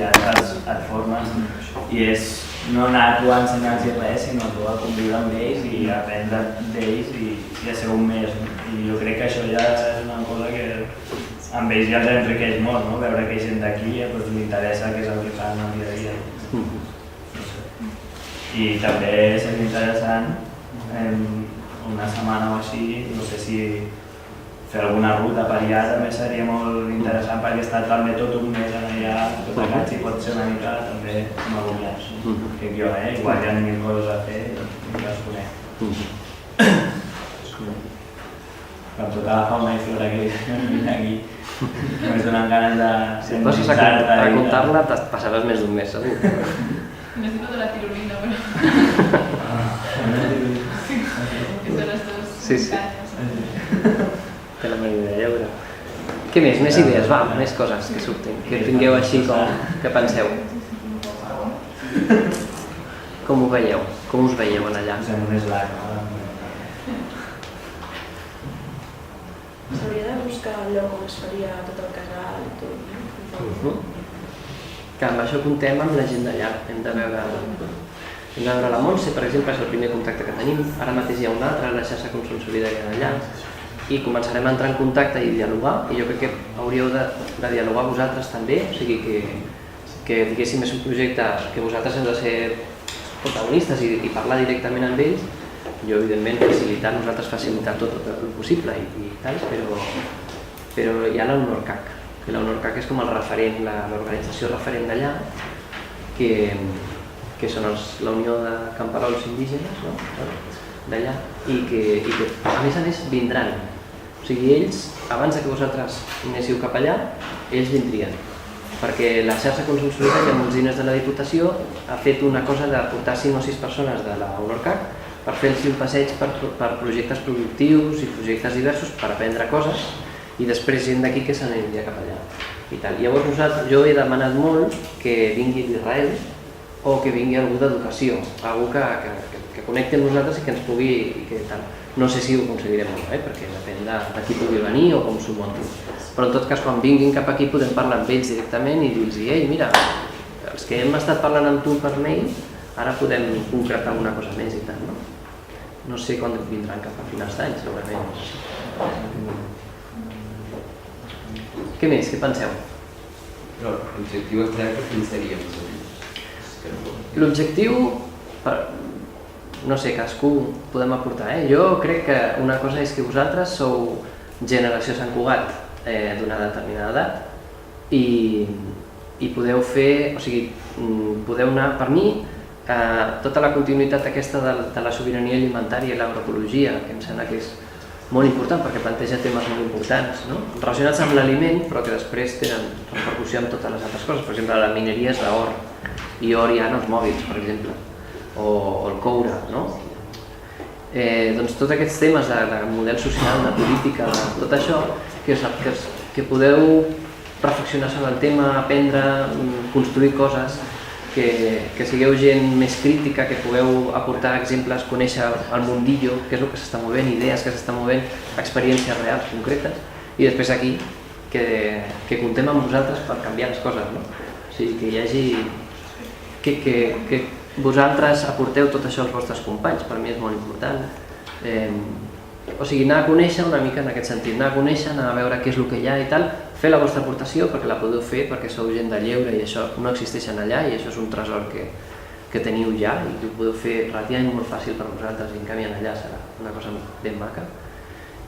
ja et formes i és no anar tu a ensenyar-los res, sinó tu a conviure amb ells i aprendre d'ells i a ser un més. I jo crec que això ja és una cosa que amb ells ja els enriqueix molt, no? Veure que hi ha gent d'aquí doncs li interessa què és el que fan el dia a dia. I també seria interessant una setmana o així, no sé si fer alguna ruta per allà també seria molt interessant perquè està també tot un mes allà, tot aquest si pot ser una mica també m'agobiat, crec jo, igual hi ha mil coses a fer i les conec. Amb tota la fauna i flora que hi ha aquí, només donen ganes de si et passes a comptar-la et passaràs més d'un mes, segur. Necesito de la tirolina, però... Que són els dos casos. Té la manera de lleure. Què més? Més idees, va, més coses que surtin, que tingueu així que penseu. Com ho veieu? Com us veieu en allà? S'hauria de buscar el lloc on es faria tot el casal i tot, no? Que amb això comptem amb la gent d'allà. Hem de veure la Montse, per exemple, és el primer contacte que tenim. Ara mateix hi ha un altre, la xarxa Consum Solidària d'allà. I començarem a entrar en contacte i dialogar, i jo crec que hauríeu de dialogar vosaltres també, o sigui que diguéssim és un projecte que vosaltres heu de ser protagonistes i parlar directament amb ells. Jo, evidentment, nosaltres facilitar tot el possible i tal, però hi ha l'UNORCAC, que l'UNORCAC és com el referent, l'organització referent d'allà, que són la Unió de Camperols Indígenes, d'allà, i que a més vindran. O sigui, ells, abans que vosaltres anéssiu cap allà, ells vindrien. Perquè la xarxa Consum Solidari, amb uns diners de la Diputació, ha fet una cosa de portar 5 o 6 persones de la UNORCAC per fer-los un passeig per projectes productius i projectes diversos per aprendre coses i després gent d'aquí que se n'aniria cap allà. Llavors jo he demanat molt que vingui d'Israel o que vingui algú d'educació, algú que connecti amb nosaltres i que ens pugui... No sé si ho aconseguirem o no, perquè depèn de qui pugui venir o com s'ho montin. Però en tot cas, quan vinguin cap aquí podem parlar amb ells directament i dir-los ei, mira, els que hem estat parlant amb tu per mail, ara podem concretar alguna cosa més i tal, no? No sé quan vindran cap a finals d'any, segurament. Què més? Què penseu? L'objectiu exacte quin seria? L'objectiu, no sé, cadascú podem aportar. Jo crec que una cosa és que vosaltres sou generació Sant Cugat d'una determinada edat i podeu fer, o sigui, podeu anar, per mi, tota la continuïtat aquesta de la sobirania alimentària i l'agroecologia, que em sembla que és molt important perquè planteja temes molt importants, relacionats amb l'aliment, però que després tenen repercussió amb totes les altres coses. Per exemple, la mineria és d'or, i or hi ha en els mòbils, per exemple, o el coure, no? Doncs tots aquests temes de model social, de política, de tot això, que podeu reflexionar sobre el tema, aprendre, construir coses, que sigueu gent més crítica, que pugueu aportar exemples, conèixer el mundillo, què és el que s'està movent, idees que s'estan movent, experiències reals, concretes, i després aquí que comptem amb vosaltres per canviar les coses, no? O sigui, que hi hagi... que vosaltres aporteu tot això als vostres companys, per mi és molt important. O sigui, anar a conèixer una mica en aquest sentit, anar a conèixer, anar a veure què és el que hi ha i tal, fer la vostra aportació perquè la podeu fer, perquè sou gent de lleure i això no existeix allà i això és un tresor que teniu ja i que ho podeu fer relativament molt fàcil per vosaltres i en canvi allà serà una cosa ben maca.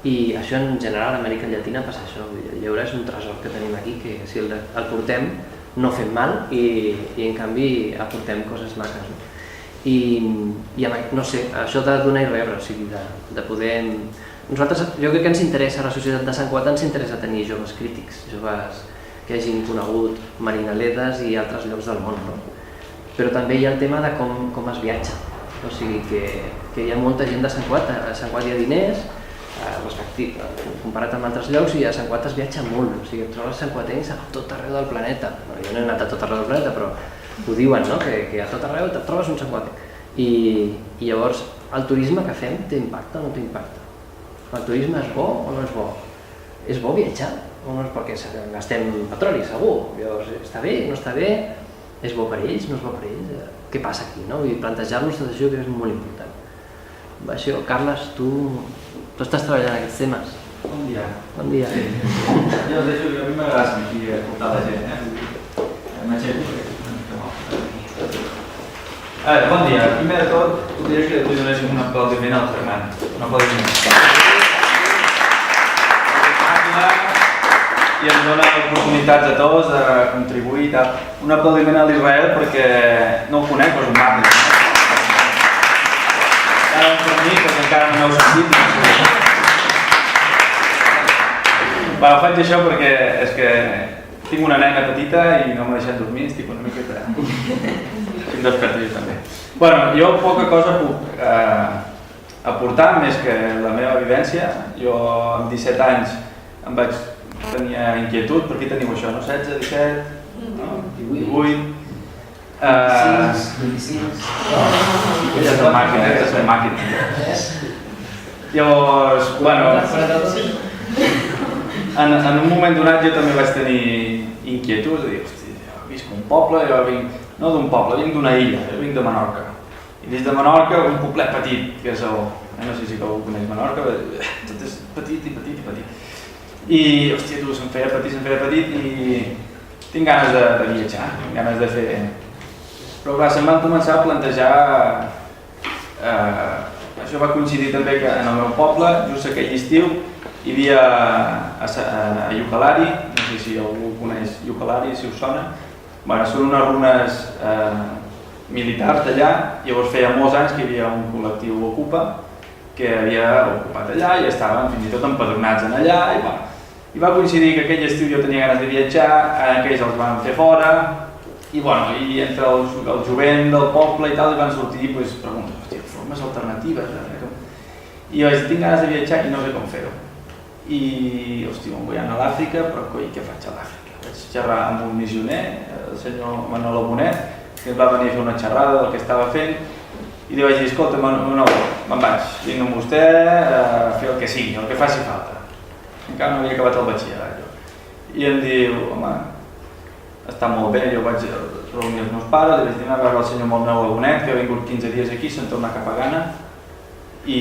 I això en general a Amèrica Llatina passa això, el lleure és un tresor que tenim aquí que si el portem no fem mal i en canvi aportem coses maques. I no sé, això de donar i rebre, o sigui, de poder... Nosaltres, jo crec que ens interessa, a la societat de Sant Cugat ens interessa tenir joves crítics, joves que hagin conegut Marinaledes i altres llocs del món, no? Però també hi ha el tema de com es viatja, o sigui, que hi ha molta gent de Sant Cugat, a Sant Cugat hi ha diners, comparat amb altres llocs, i a Sant Cugat es viatja molt, o sigui, et trobes santcuatencs a tot arreu del planeta. Jo no he anat a tot arreu del planeta, però ho diuen, no? Que a tot arreu et trobes un santcuatenc. I llavors, el turisme que fem té impacte o no té impacte? El turisme és bo o no és bo? És bo viatjar o no és perquè gastem petroli, segur? Llavors, està bé, no està bé? és bo per ells, no és bo per ells? Què passa aquí, no? I plantejar-nos tot això que és molt important. Va, això, Carles, tu estàs treballant en aquests temes. Bon dia. Bon dia. Sí. Jo us deixo, a mi m'agrada sentir escoltar la gent, M'aixeco perquè és una mica mal. Bon dia. Primer de tot, voldria que li donéssim un aplaudiment al Fernand. Un aplaudiment. I ens dona oportunitats a tots de contribuir i tal. Un aplaudiment a l'Israel perquè no el conec, però és un màrtir. Ara un per mi, perquè encara no m'heu sentit. Ho faig això perquè és que tinc una nena petita i no m'ha deixat dormir, estic una miqueta... Estic despertat jo també. Bueno, jo poca cosa puc aportar més que la meva vivència. Jo amb 17 anys tenia inquietud, per aquí teniu això, no? 16, 17, no? 18... 25... Aquesta és la màquina, aquesta és la màquina. Llavors, bueno... En un moment donat jo també vaig tenir inquietud, de dir, hosti, jo visc un poble, jo vinc, no d'un poble, vinc d'una illa, jo vinc de Menorca. I dins de Menorca, un poblet petit, que és el... no sé si algú coneix Menorca, tot és petit i petit i petit. I, hòstia, tu, se'm feia petit i tinc ganes de viatjar, tinc ganes de fer... Però clar, se'm van començar a plantejar... Això va coincidir també que en el meu poble, just aquell estiu, hi havia a Iucalari, no sé si algú coneix Iucalari, si us sona. Bueno, són unes runes militars d'allà, llavors feia molts anys que hi havia un col·lectiu Ocupa que havia ocupat allà i estaven fins i tot empadronats en allà i va coincidir que aquell estiu jo tenia ganes de viatjar, aquells els van fer fora i entre el jovent del poble i tal van sortir preguntes, hòstia, formes alternatives, i jo vaig dir, tinc ganes de viatjar i no sé com fer-ho. I, hòstia, me'n vull anar a l'Àfrica, però coi, què faig a l'Àfrica? Vaig xerrar amb un missioner, el senyor Manolo Bonet, que ens va venir a fer una xerrada del que estava fent, i li vaig dir, escolta, Manolo, me'n vaig, vinc amb vostè a fer el que sigui, el que faci falta. Encara no havia acabat el batxillerat, jo. I em diu, home, està molt bé, jo vaig reunir els meus pares, i vaig dir, a veure el senyor Manolo Bonet, que ha vingut 15 dies aquí, se'n torna cap a Ghana, i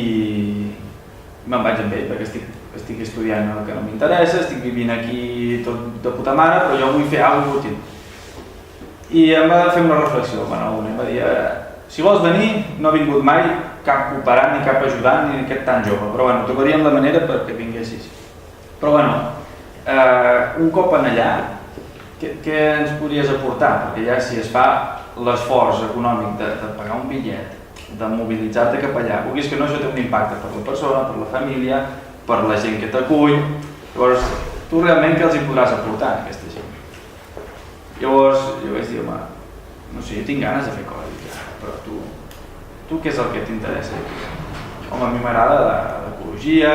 me'n vaig amb ell, perquè estic estudiant el que no m'interessa, estic vivint aquí tot de puta mare, però jo vull fer alguna cosa útil. I em va fer una reflexió, em va dir, si vols venir, no ha vingut mai cap cooperant ni cap ajudant ni aquest tan jove, però bueno, trobaríem la manera perquè vinguessis. Però bueno, un cop en allà, què ens podries aportar? Perquè ja si es fa l'esforç econòmic de pagar un bitllet, de mobilitzar-te cap allà, vulguis que no, això té un impacte per la persona, per la família, per la gent que t'acull. Llavors, tu realment què els hi podràs aportar a aquesta gent? Llavors, jo vaig dir, home, no sé, jo tinc ganes de fer coses, però tu què és el que t'interessa? Home, a mi m'agrada l'ecologia,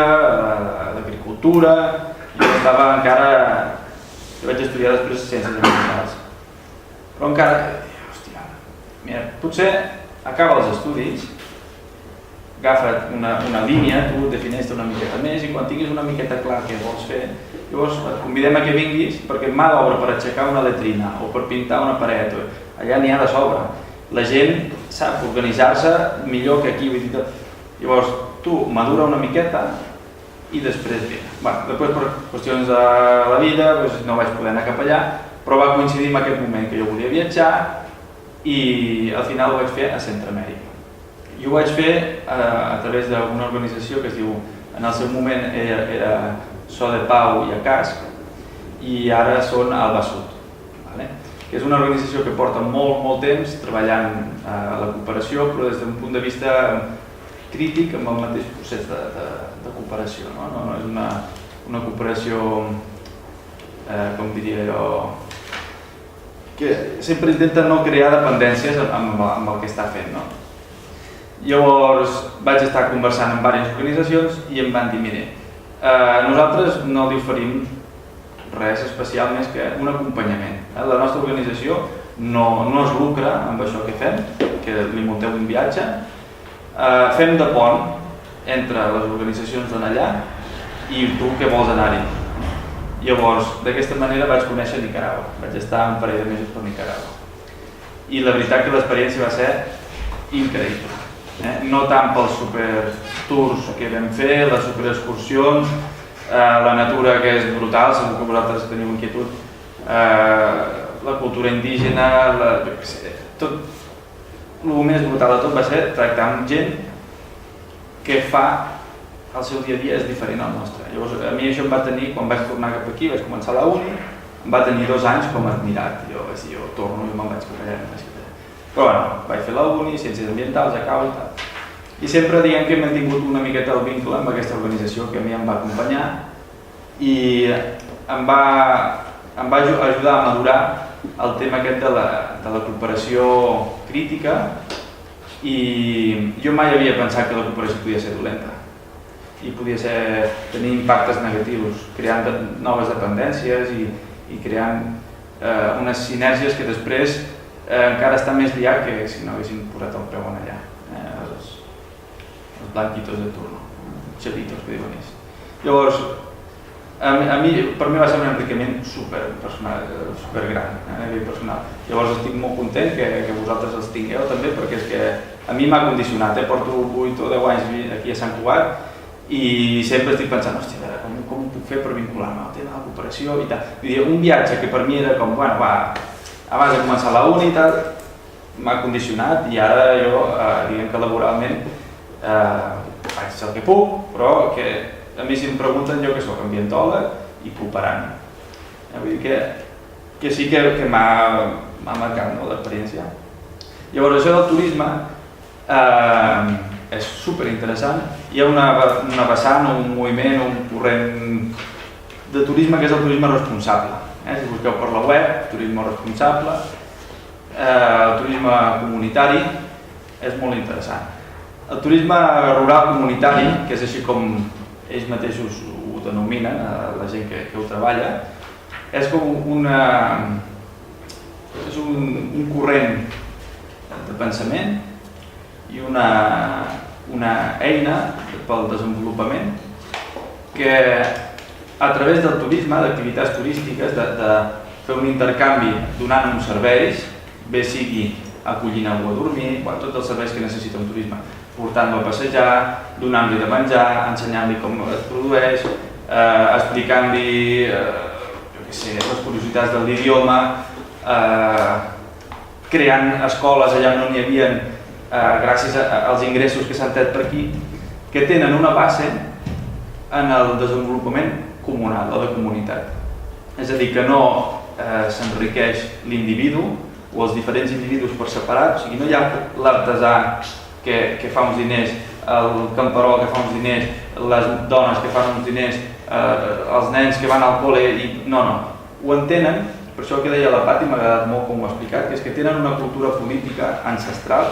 l'agricultura, jo estava encara... Jo vaig estudiar després ciències ambientals. Però encara, hòstia, mira, potser acaba els estudis, agafa't una línia, tu defineix-te una miqueta més i quan tinguis una miqueta clar què vols fer, llavors et convidem a que vinguis perquè mà d'obra per aixecar una letrina o per pintar una paret, allà n'hi ha de sobre. La gent sap organitzar-se millor que aquí. Llavors tu madura una miqueta i després ve. Després per qüestions de la vida no vaig poder anar cap allà, però va coincidir amb aquest moment que jo volia viatjar i al final ho vaig fer a Centroamèrica. I ho vaig fer a través d'una organització que es diu, en el seu moment era So de Pau i ACASC i ara són Alba Sud, que és una organització que porta molt temps treballant a la cooperació, però des d'un punt de vista crític amb el mateix procés de cooperació. No és una cooperació, com diria jo, que sempre intenta no crear dependències amb el que està fent. Llavors vaig estar conversant amb diverses organitzacions i em van dir, mire, nosaltres no li oferim res especial més que un acompanyament. La nostra organització no es lucra amb això que fem, que li munteu un viatge, fem de pont entre les organitzacions d'on allà i tu que vols anar-hi. Llavors, d'aquesta manera vaig conèixer Nicaragua, vaig estar un parell de mesos per Nicaragua. i la veritat que l'experiència va ser increïble. No tant pels super tours que vam fer, les super excursions, la natura que és brutal, segur que vosaltres teniu inquietud, la cultura indígena, tot el més brutal de tot va ser tractar amb gent que fa el seu dia a dia és diferent al nostre. Llavors, a mi això em va tenir, quan vaig tornar cap aquí, vaig començar la uni, em va tenir 2 anys com a admirat. Jo vaig dir, jo torno i me'n vaig cap allà. Però bueno, vaig fer la uni, ciències ambientals, acabo i tal. I sempre diguem que hem mantingut una miqueta el vincle amb aquesta organització que a mi em va acompanyar i em va ajudar a madurar el tema aquest de la cooperació crítica i jo mai havia pensat que la cooperació podia ser dolenta i podia tenir impactes negatius, creant noves dependències i creant unes sinergies que després encara està més liat que si no haguessin posat el peu en allà, els blanquitos de turno, chavitos que diuen ells. Llavors, per mi va ser un enriquiment supergran a nivell personal. Llavors estic molt content que vosaltres els tingueu també, perquè és que a mi m'ha condicionat, porto 8 o 10 anys aquí a Sant Cugat i sempre estic pensant, hòstia, com ho puc fer per vincular-me al tema de la cooperació i tal. Un viatge que per mi era com, bueno, va, abans de començar la uni i tal, m'ha condicionat i ara jo, diguem que laboralment, faig el que puc, però que a mi si em pregunten jo que soc ambientòleg i cooperant. Vull dir que sí que m'ha marcat l'experiència. Llavors això del turisme és superinteressant. Hi ha una vessant, un moviment, un corrent de turisme que és el turisme responsable. Si busqueu per la web, turisme responsable, el turisme comunitari és molt interessant. El turisme rural comunitari, que és així com ells mateixos ho denominen, la gent que ho treballa, és com un corrent de pensament i una eina pel desenvolupament que a través del turisme, d'activitats turístiques, de fer un intercanvi donant uns serveis, bé sigui acollint algú a dormir, tots els serveis que necessita un turisme, portant-lo a passejar, donant-li de menjar, ensenyant-li com es produeix, explicant-li les curiositats de l'idioma, creant escoles allà on n'hi havia gràcies als ingressos que s'han tret per aquí, que tenen una base en el desenvolupament comunal o de comunitat. És a dir, que no s'enriqueix l'individu o els diferents individus per separat, o sigui, no hi ha l'artesà que fa uns diners, el camperol que fa uns diners, les dones que fan uns diners, els nens que van al col·le i... No, ho entenen, per això que deia la Pati m'ha agradat molt com ho ha explicat, que és que tenen una cultura política ancestral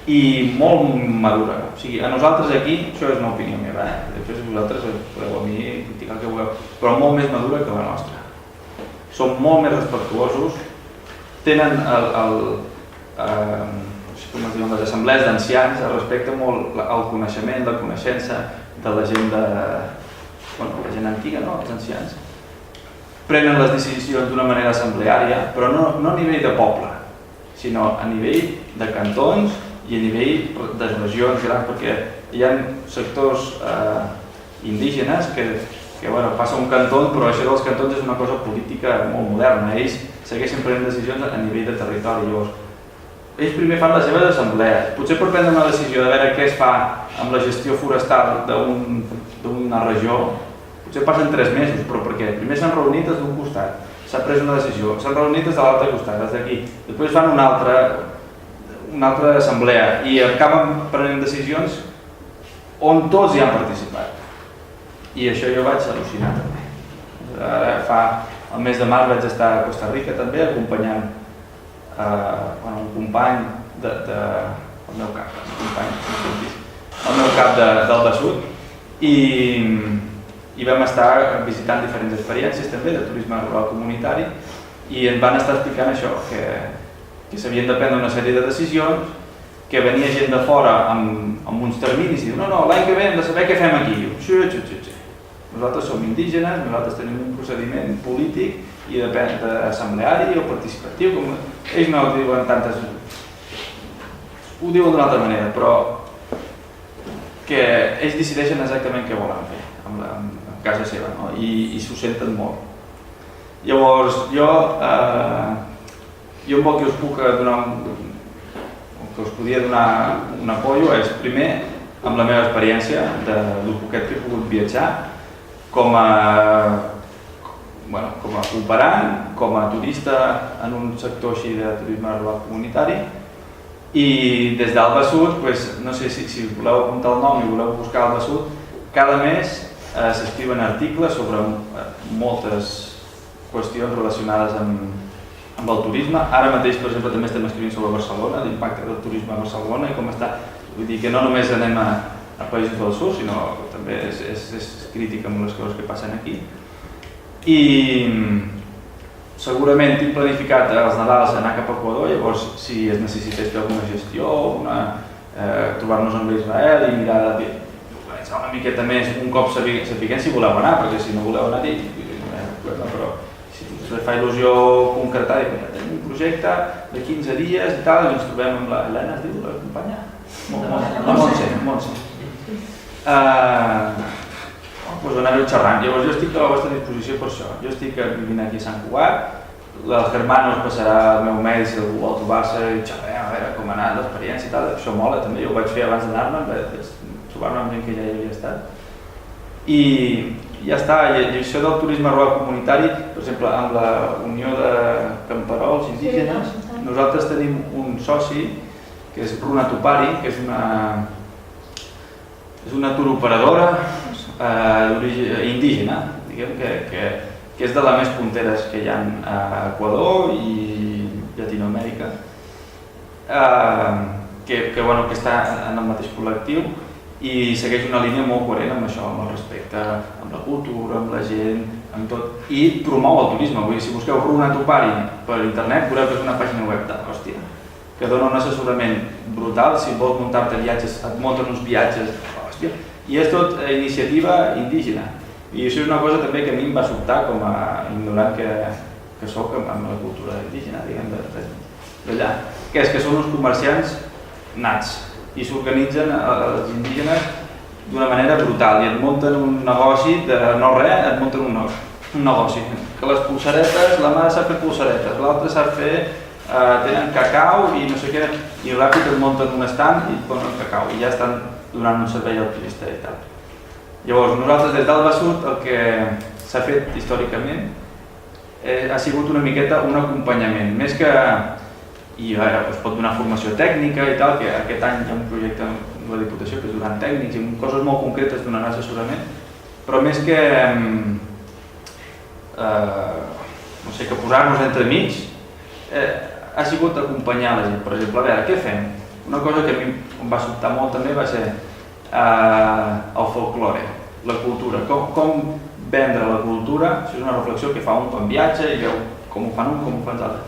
i molt madura. O sigui, a nosaltres aquí, això és una opinió meva, després vosaltres podeu a mi criticar el que vulgueu, però molt més madura que la nostra. Són molt més respectuosos, tenen les assemblees d'ancians, respecten molt el coneixement, la coneixença de la gent la gent antiga, els ancians. Prenen les decisions d'una manera assembleària, però no a nivell de poble, sinó a nivell de cantons i a nivell de regions grans, perquè hi ha sectors indígenes que passa un cantó, però això dels cantons és una cosa política molt moderna. Ells segueixen prenent decisions a nivell de territori. Llavors, ells primer fan les seves assemblees. Potser per prendre una decisió de veure què es fa amb la gestió forestal d'una regió, potser passen 3 mesos, però perquè primer s'han reunit des d'un costat, s'ha pres una decisió, s'han reunit des de l'altre costat, des d'aquí, després fan una altra assemblea i acaben prenent decisions on tots hi han participat. I això jo vaig al·lucinar també. Ara el mes de març vaig estar a Costa Rica també, acompanyant un company del meu cap, del Bessut, i vam estar visitant diferents experiències també de turisme rural comunitari i ens van estar explicant això, que s'havien de prendre una sèrie de decisions, que venia gent de fora amb uns terminis i diu, no, l'any que ve hem de saber què fem aquí. Nosaltres som indígenes, nosaltres tenim un procediment polític i depèn d'assembleari o participatiu, com ells no ho diuen tantes... Ho diuen d'una altra manera, però que ells decideixen exactament què volen fer en casa seva, no? I s'ho senten molt. Llavors, jo el que us puc donar, que us podia donar un apoyo és, primer, amb la meva experiència del poquet que he pogut viatjar com a cooperant, com a turista en un sector així de turisme rural comunitari, i des d'Alba Sud, no sé si voleu apuntar el nom i voleu buscar Alba Sud, cada mes s'escriuen articles sobre moltes qüestions relacionades amb el turisme. Ara mateix, per exemple, també estem escrivint sobre Barcelona, l'impacte del turisme a Barcelona i com està. Vull dir que no només anem a països del sud, sinó també és crític amb les coses que passen aquí. I segurament tinc planificat als Nadals anar cap a Equador, llavors si es necessités fer alguna gestió, trobar-nos amb Israel i mirar d'organitzar una miqueta més un cop sapiguem si voleu anar, perquè si no voleu anar-hi, però si us fa il·lusió concretar, tenim un projecte de 15 dies i tal, i ens trobem amb l'Helena, es diu, la companya? La Montse. Doncs anàveu xerrant. Llavors jo estic a la vostra disposició per això. Jo estic vivint aquí a Sant Cugat, el Germano us passarà el meu mail si algú vol trobar-se i xerrem, a veure com ha anat l'experiència i tal. Això mola també, jo ho vaig fer abans d'anar-me, trobar-me amb gent que ja hi havia estat. I ja està, i això del turisme rural comunitari, per exemple, amb la Unió de Camperols Indígenes, nosaltres tenim un soci que és Runa Tupari, que és una turoperadora indígena, diguem, que és de les més punteres que hi ha a Equador i Llatinoamèrica, que està en el mateix col·lectiu i segueix una línia molt coherent amb això, amb el respecte, amb la cultura, amb la gent, amb tot, i promou el turisme. Vull dir, si busqueu Runa Tupari per internet, veureu que és una pàgina web de l'hòstia, que dona un assessorament brutal. Si vols muntar-te viatges, et munten uns viatges, hòstia, i és tot iniciativa indígena. I això és una cosa també que a mi em va sobtar com a ignorant que soc amb la cultura indígena, diguem, d'allà, que és que són uns comerciants nats i s'organitzen els indígenes d'una manera brutal i et munten un negoci de no res, et munten un negoci. Que les pulsaretes, la mare sap fer pulsaretes, l'altra sap fer, tenen cacau i no sé què, i ràpid et munten un estand i et ponen cacau i ja estan donant un servei al turista i tal. Llavors, nosaltres des d'Alba Sud el que s'ha fet històricament ha sigut una miqueta un acompanyament, més que... I ara es pot donar formació tècnica i tal, que aquest any hi ha un projecte amb la Diputació que és donant tècnics i coses molt concretes donant assessorament, però més que no sé, que posar-nos entremig ha sigut acompanyar la gent. Per exemple, a veure, què fem? Una cosa que a mi em va sobtar molt també va ser el folklore, la cultura. Com vendre la cultura, això és una reflexió que fa un quan viatja i veu com ho fan un, com ho fan els altres.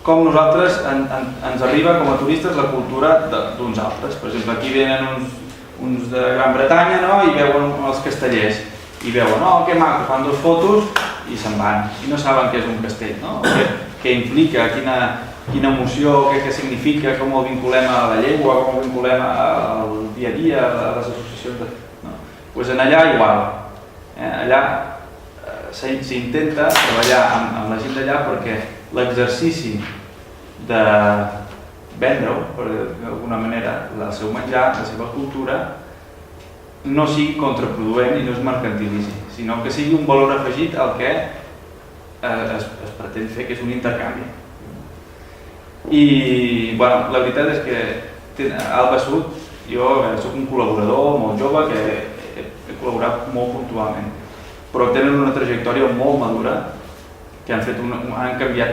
Com nosaltres ens arriba com a turistes la cultura d'uns altres. Per exemple, aquí venen uns de Gran Bretanya, no? I veuen els castellers i veuen, oh, que maco, fan dues fotos i se'n van i no saben què és un castell, no? Què implica, quina emoció, què significa, com el vinculem a la llengua, com el vinculem al dia a dia, a les associacions. Doncs allà igual, allà s'intenta treballar amb la gent d'allà perquè l'exercici de vendre-ho, per d'alguna manera, el seu menjar, la seva cultura, no sigui contraproduent i no es mercantilitzi, sinó que sigui un valor afegit al que es pretén fer, que és un intercanvi. I, bueno, la veritat és que a Alba Sud jo soc un col·laborador molt jove que he col·laborat molt puntualment, però tenen una trajectòria molt madura que han canviat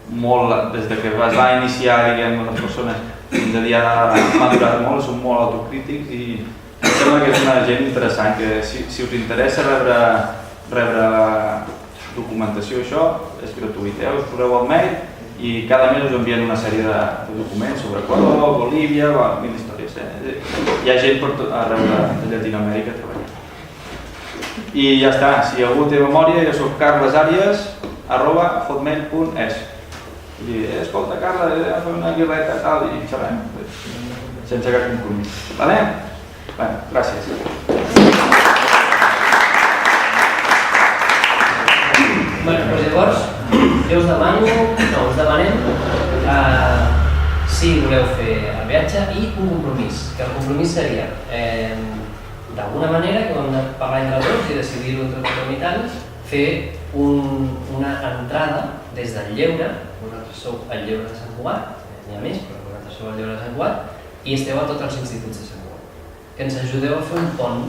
molt des que es va iniciar, diguem, les persones fins a dia han madurat molt, són molt autocrítics i em sembla que és una gent interessant, que si us interessa rebre documentació, això és gratuït, us poseu el mail i cada mes us envien una sèrie de documents sobre Equador, Bolívia, mil històries. Hi ha gent per arreu de Llatinoamèrica treballant. I ja està, si algú té memòria, jo soc Carles Àries, carles@hotmail.es. I escolta, Carla, he de fer una guirreta tal, i xerrem, sense cap compromís. Vale? Bé, gràcies. Doncs llavors, jo us demanem si voleu fer el viatge i un compromís, que el compromís seria d'alguna manera, que ho hem de parlar entre tots i decidir-ho entre tothom i tal, fer una entrada des del Lleure, vosaltres sou el Lleure de Sant Cugat, n'hi ha més, però vosaltres sou el Lleure de Sant Cugat, i esteu a tots els instituts de Sant Cugat. Que ens ajudeu a fer un pont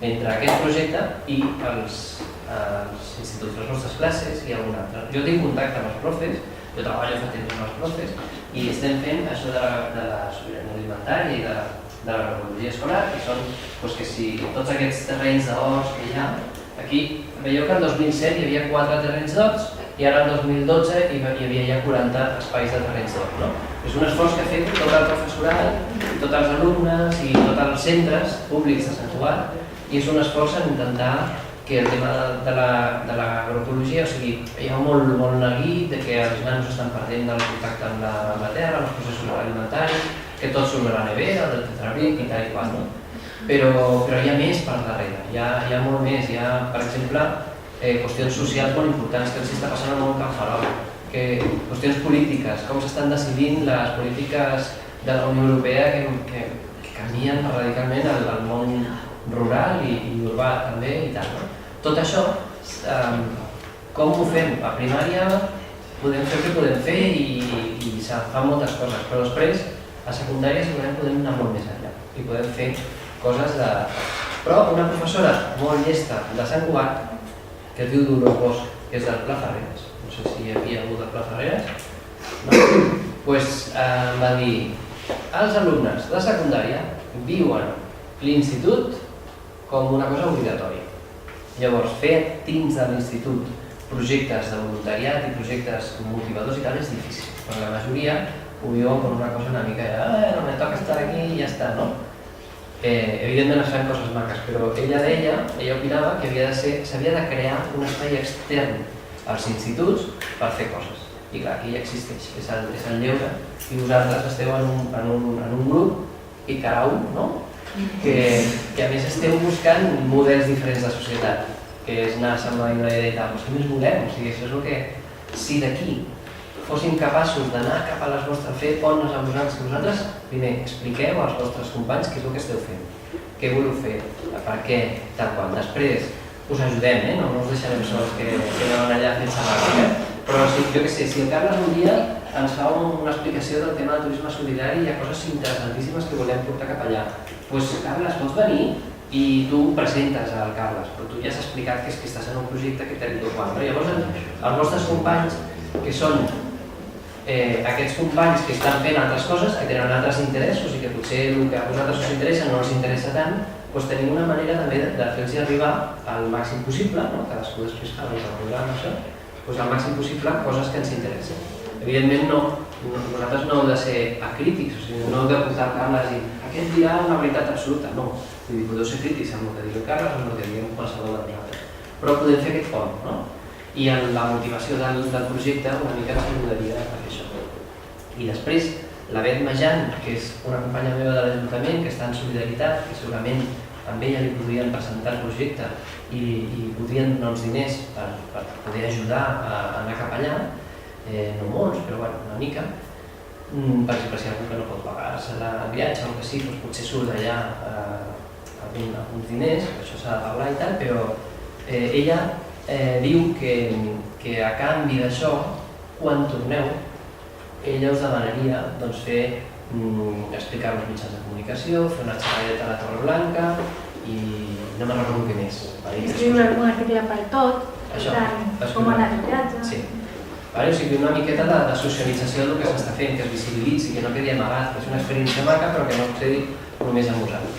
entre aquest projecte i els instituts, les vostres classes i algun altre. Jo tinc contacte amb els profes, jo treballo fa temps amb els profes, i estem fent això de la sobirania alimentària i de la agroecologia escolar, que són que si tots aquests terrenys d'horts que hi ha, aquí veieu que el 2007 hi havia 4 terrenys d'horts i ara el 2012 hi havia ja 40 espais de terrenys d'horts. És un esforç que ha fet tot el professorat, tots els alumnes i tots els centres públics de Sant Cugat, i és un esforç en intentar que el tema de l'agroecologia, o sigui, hi ha molt neguit de que els nanos estan perdent el contacte amb la terra, amb els processos alimentaris, que tot surt de la nevera, del tetrabric i tal i qual, no? Però hi ha més per darrere, hi ha molt més, hi ha, per exemple, qüestions socials molt importants que els està passant al món Can Farol, qüestions polítiques, com s'estan decidint les polítiques de la Unió Europea que canvien radicalment el món rural i urbà també i tal. Tot això, com ho fem? A primària podem fer el que podem fer i se fan moltes coses, però després a secundària segurament podem anar molt més enllà i podem fer coses de... Però una professora molt llesta de Sant Cugat, que es diu Dolors Bosch, que és del Pla Ferreres, no sé si hi havia algú del Pla Ferreres, doncs em va dir: els alumnes de secundària viuen l'institut com una cosa obligatòria. Llavors, fer dins de l'institut projectes de voluntariat i projectes motivadors i tal és difícil, perquè la majoria ho viuen com una cosa una mica no me toca estar aquí i ja està, no? Evidentment es fan coses maques, però ella opinava que s'havia de crear un espai extern als instituts per fer coses. I clar, aquí ja existeix, és el lleure, i vosaltres esteu en un grup i cada un, no? Que a més esteu buscant models diferents de societat, que és anar amb la idea de què més volem, o sigui, això és el que... Si d'aquí fóssim capaços d'anar cap a les vostres, fer ponts amb vosaltres, que vosaltres primer expliqueu als vostres companys què és el que esteu fent, què voleu fer, per què, tal qual. Després us ajudem, no us deixarem sols que anem allà fent xerrar, però jo què sé, si el Carles un dia ens fa una explicació del tema del turisme solidari, hi ha coses interessantíssimes que volem portar cap allà. Doncs Carles, pots venir i tu presentes al Carles, però tu ja has explicat que estàs en un projecte que té tot qual. Llavors els vostres companys, que són aquests companys que estan fent altres coses, que tenen altres interessos i que potser el que a vosaltres us interessa no els interessa tant, doncs tenim una manera també de fer-los arribar al màxim possible, cadascú després fa el programa, això, doncs al màxim possible coses que ens interessen. Evidentment vosaltres no heu de ser acrítics, o sigui, no heu de portar Carles i aquest dirà una veritat absoluta, no. Podeu ser crítics amb el que digui Carles o amb el que diguem qualsevol de nosaltres, però podem fer aquest pont, no? I en la motivació del projecte una mica ens ajudaria a fer això. I després, la Bet Majan, que és una companya meva de l'Ajuntament, que està en solidaritat, que segurament amb ella li podrien presentar el projecte i podrien donar uns diners per poder ajudar a anar cap allà, no molts, però bueno, una mica. Per exemple, si algú que no pot pagar-se el viatge o el que sí, doncs potser surt d'allà alguns diners, això s'ha de parlar i tal, però ella diu que a canvi d'això, quan torneu, ella us demanaria explicar els mitjans de comunicació, fer una xerradeta a la Torre Blanca i no me'n recordo què més. Escriure algun article pel tot, com anar de viatge. Sí. O sigui, una miqueta de socialització del que s'està fent, que es visibilitzi, que no quedi amagat, que és una experiència maca però que no succeï només amb vosaltres.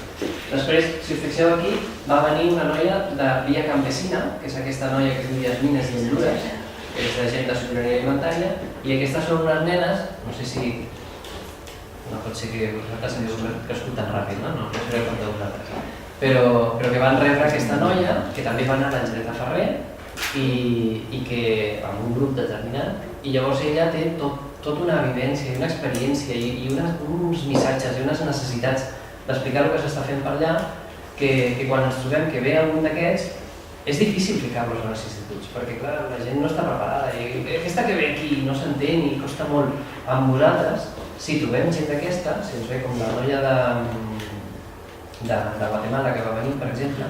Després, si us fixeu aquí, va venir una noia de Via Campesina, que és aquesta noia que es diu Yasmines Llenllures, que és de gent de sobirania alimentària, i aquestes són unes nenes, no sé si... No pot ser que vosaltres hagueu crescut tan ràpid, no? No seré com de vosaltres. Però que van rebre aquesta noia, que també va anar a l'Angeleta Ferrer, i que amb un grup determinat, i llavors ella té tota una vivència i una experiència i uns missatges i unes necessitats d'explicar el que s'està fent per allà, que quan ens trobem que ve algun d'aquests és difícil ficar-los a les instituts, perquè clar, la gent no està preparada i aquesta que ve aquí no s'entén i costa molt. Amb vosaltres, si trobem gent d'aquesta, si ens ve com la noia de Guatemala que va venir, per exemple,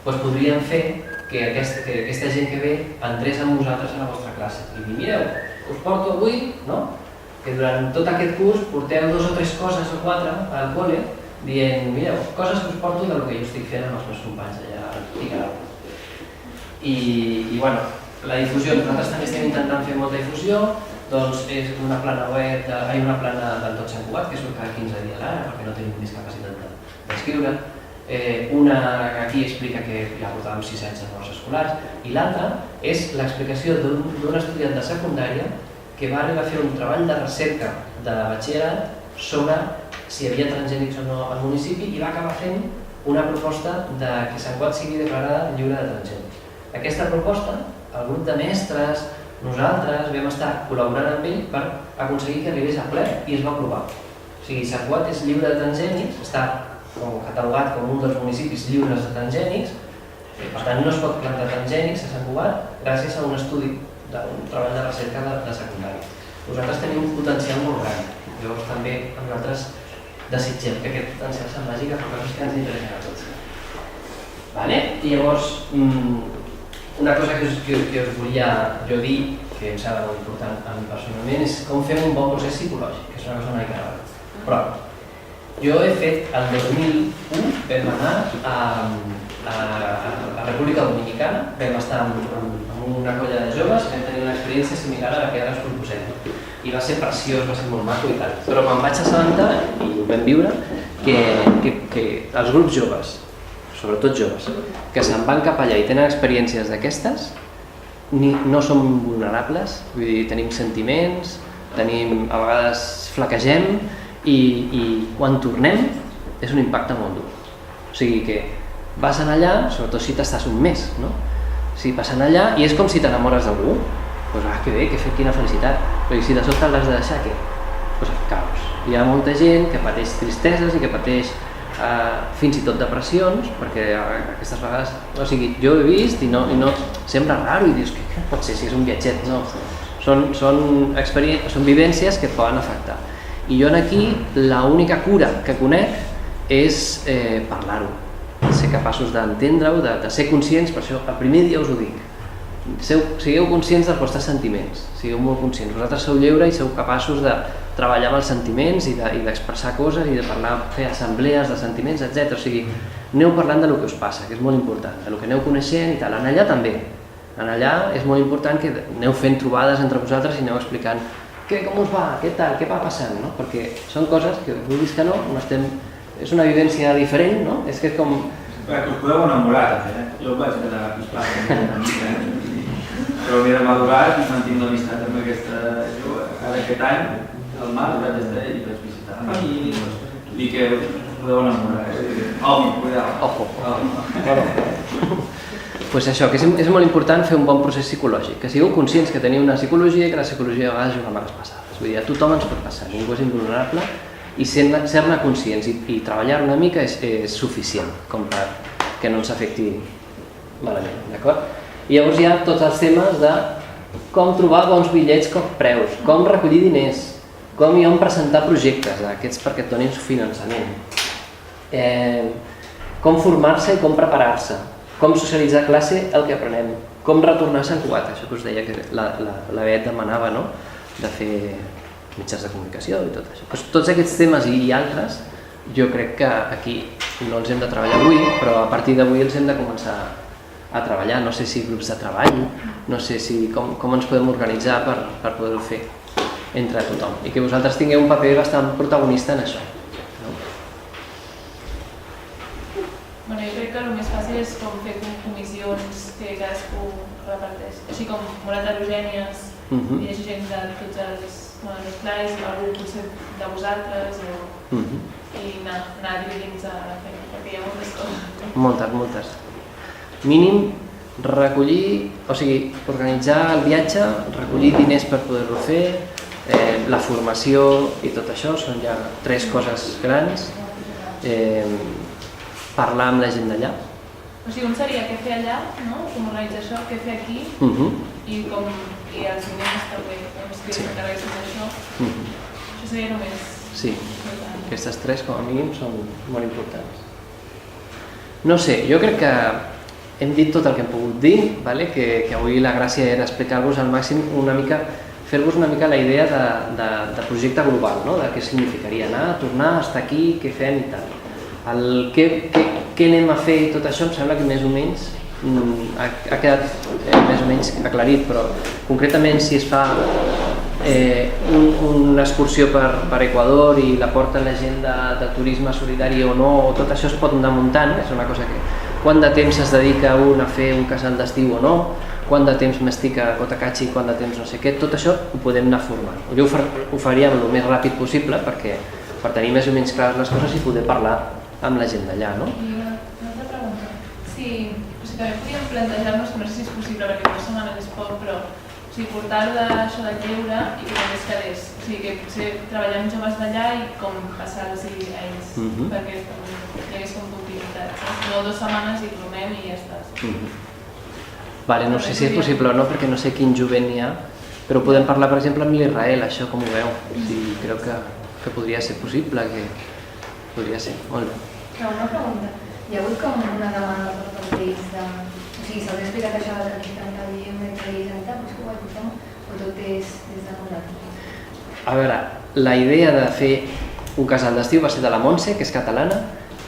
doncs podríem fer que aquesta gent que ve entrés amb vosaltres a la vostra classe i dir, mireu, us porto avui, no? Que durant tot aquest curs porteu 2 o 3 coses o 4 al col·le dient, mireu, coses que us porto del que jo estic fent amb els meus companys allà al Ticarau. I bueno, la difusió, nosaltres també estem intentant fer molta difusió, doncs és una plana web, hi ha una plana del Tot Sant Cugat que surt cada 15 dies l'ara perquè no tenim més capacitat d'escriure. Una aquí explica que ja portàvem 6 anys en hores escolars i l'altra és l'explicació d'un estudiant de secundària que va arribar a fer un treball de recerca de batxillerat sobre si hi havia transgènics o no al municipi i va acabar fent una proposta de que Sant Cugat sigui declarada lliure de transgènics. Aquesta proposta, el grup de mestres, nosaltres vam estar col·laborant amb ell per aconseguir que arribés a ple i es va aprovar. O sigui, Sant Cugat és lliure de transgènics, està catalogat com un dels municipis lliures de transgènics, per tant no es pot plantar transgènics a Sant Cugat gràcies a un estudi d'un treball de recerca de secundària. Nosaltres tenim un potencial molt gran, llavors també nosaltres desitgem que aquest potencial se'n vagi cap a coses que ens interessen a tots. I llavors, una cosa que us volia jo dir, que em sembla molt important a mi personalment, és com fem un bon procés psicològic, que és una cosa una mica rara. Però jo he fet, el 2001, vam anar a República Dominicana, vam estar amb una colla de joves, vam tenir una experiència similar a la que ara us proposem. I va ser preciós, va ser molt maco i tal. Però me'n vaig assabentar, i ho vam viure, que els grups joves, sobretot joves, que se'n van cap allà i tenen experiències d'aquestes, no som vulnerables, vull dir, tenim sentiments, a vegades flaquegem i quan tornem és un impacte molt dur. O sigui que vas allà, sobretot si t'estàs un mes, no? Si vas allà i és com si t'enamores d'algú, doncs que bé, que fet, quina felicitat, però si de sobte l'has de deixar, què? Doncs caos. Hi ha molta gent que pateix tristeses i que pateix fins i tot depressions, perquè aquestes vegades, o sigui, jo ho he vist i no sembla raro i dius, què pot ser si és un viatget? No, són vivències que et poden afectar. I jo aquí l'única cura que conec és parlar-ho, ser capaços d'entendre-ho, de ser conscients, per això el primer dia us ho dic, sigueu conscients dels vostres sentiments, sigueu molt conscients, vosaltres sou lliures i sou capaços de treballar amb els sentiments i d'expressar coses i de fer assemblees de sentiments, etc. O sigui, aneu parlant del que us passa, que és molt important, del que aneu coneixent i tal. En allà també. En allà és molt important que aneu fent trobades entre vosaltres i aneu explicant com us va, què tal, què va passant, no? Perquè són coses que, vulguis que no estem... És una vivència diferent, no? És que és com... Que us podeu enamorar, també, Jo vaig quedar una mica, però m'he de madurar i mantinc l'amistat amb aquesta jove. Aquest any, al març, vaig estar i vaig visitar amics i que us podeu enamorar. Home, cuidao. Ojo. Pues això, que és molt important fer un bon procés psicològic, que sigueu conscients que teniu una psicologia i que la psicologia a vegades juga males passades. Vull dir, a tothom ens pot passar, ningú és invulnerable i ser-ne conscients i treballar una mica és suficient com per que no ens afecti malament, d'acord? I llavors hi ha tots els temes de com trobar bons bitllets, com preus, com recollir diners, com i on presentar projectes aquests perquè et donin finançament, com formar-se i com preparar-se, com socialitzar a classe el que aprenem, com retornar a Sant Cugat, això que us deia que la Bet demanava, no? De fer mitjans de comunicació i tot això. Doncs tots aquests temes i altres, jo crec que aquí no els hem de treballar avui, però a partir d'avui els hem de començar a treballar. No sé si grups de treball, no sé si com ens podem organitzar per poder-ho fer entre tothom i que vosaltres tingueu un paper bastant protagonista en això. Bueno, jo crec que el més fàcil és com fer comissions que cadascú reparteix, així com molt heterogènies, i així gent de tots els clars, algú potser de vosaltres, i anar dividint-nos a la feina, perquè hi ha moltes coses. Moltes. Mínim recollir, o sigui, organitzar el viatge, recollir diners per poder-lo fer, la formació i tot això, són ja 3 coses grans. Parlar amb la gent d'allà. O sigui, un seria què fer allà, no? Com organitzar això, què fer aquí, i els diners també, que s'encarreguin d'això. Això seria només... Sí, aquestes 3 com a mínim són molt importants. No sé, jo crec que hem dit tot el que hem pogut dir, que avui la gràcia era explicar-vos al màxim una mica, fer-vos una mica la idea de projecte global, de què significaria anar, tornar, estar aquí, què fem i tal. Què anem a fer i tot això em sembla que més o menys ha quedat més o menys aclarit, però concretament si es fa una excursió per Equador i la porta la gent de turisme solidari o no, o tot això es pot anar muntant, és una cosa que quant de temps es dedica un a fer un casal d'estiu o no, quant de temps m'estic a Cotacachi, quant de temps no sé què, tot això ho podem anar formant. Jo ho faríem el més ràpid possible per tenir més o menys clares les coses i poder parlar amb la gent d'allà, no? I una altra pregunta. Si també podríem plantejar-nos, que no sé si és possible perquè 2 setmanes és poc, però portar-ho d'això de lleure i que també es quedés. O sigui, que potser treballar amb joves d'allà i com passar-los a ells, perquè hi hagués com continuïtat. No 2 setmanes i tornem i ja estàs. Vale, no sé si és possible o no, perquè no sé quin jovent hi ha, però podem parlar, per exemple, amb l'Israel, això com ho veu. Crec que podria ser possible, que podria ser. Molt bé. Una pregunta. Hi ha hagut com una demanda per part d'ells de... O sigui, s'hauria explicat això de tenir tanta vida i tal, doncs que ho tothom, o tot és des de nosaltres? A veure, la idea de fer un casal d'estiu va ser de la Montse, que és catalana,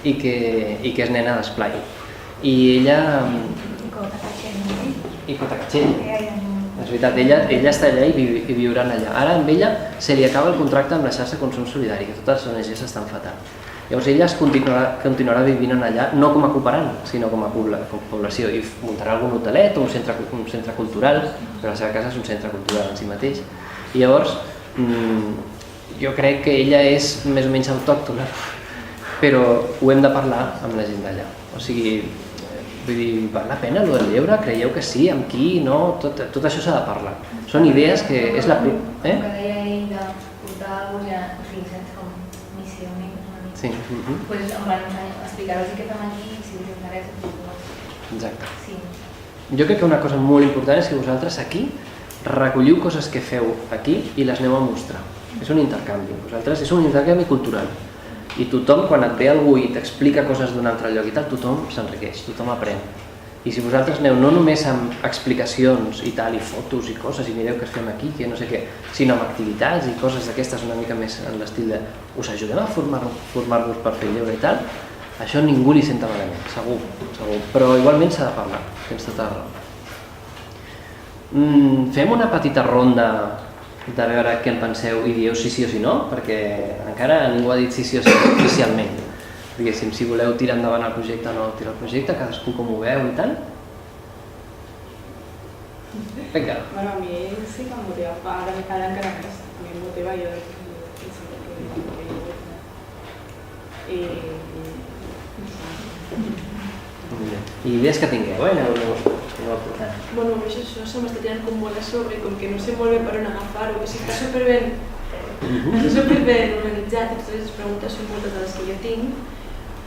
i que és nena d'Esplai. I ella... I Cotacachi. És veritat, ella està allà i viuran allà. Ara amb ella se li acaba el contracte amb la xarxa Consum Solidari, que totes les ONGs estan fatant. Llavors ella continuarà vivint allà, no com a cooperant, sinó com a població, i muntarà algun hotelet o un centre cultural, però la seva casa és un centre cultural en si mateix. I llavors, jo crec que ella és més o menys autòctona, però ho hem de parlar amb la gent d'allà. O sigui, vull dir, val la pena allò del lleure? Creieu que sí? Amb qui? No? Tot això s'ha de parlar. Són idees que és la... Com que deia ell de portar alguna cosa, o sigui, saps com missió, sí. Pues em van explicar-los què fem aquí, si us interessa. Exacte. Sí. Jo crec que una cosa molt important és que vosaltres aquí recolliu coses que feu aquí i les aneu a mostrar. És un intercanvi. Vosaltres és un intercanvi cultural. I tothom, quan et ve algú i t'explica coses d'un altre lloc i tal, tothom s'enriqueix, tothom aprèn. I si vosaltres aneu no només amb explicacions i tal, i fotos i coses, i mireu què fem aquí, que no sé què, sinó amb activitats i coses d'aquestes una mica més en l'estil de us ajudem a formar-vos per fer lleure i tal, això ningú li senta malament, segur. Però igualment s'ha de parlar, tens tota la raó. Fem una petita ronda de veure què en penseu i dieu sí o sí no, perquè encara ningú ha dit sí o sí oficialment. Diguéssim, si voleu tirar endavant el projecte o no tirar el projecte, cadascú com ho veu i tant. Vinga. Bueno, a mi sí que em motiva, ara encara més, a mi em motiva jo I idees que tingueu, aneu aportant. Bueno, això se m'està tirant com molt a sobre, com que no sé molt bé per on agafar-ho, que si està superben organitzat, totes les preguntes són moltes de les que jo tinc,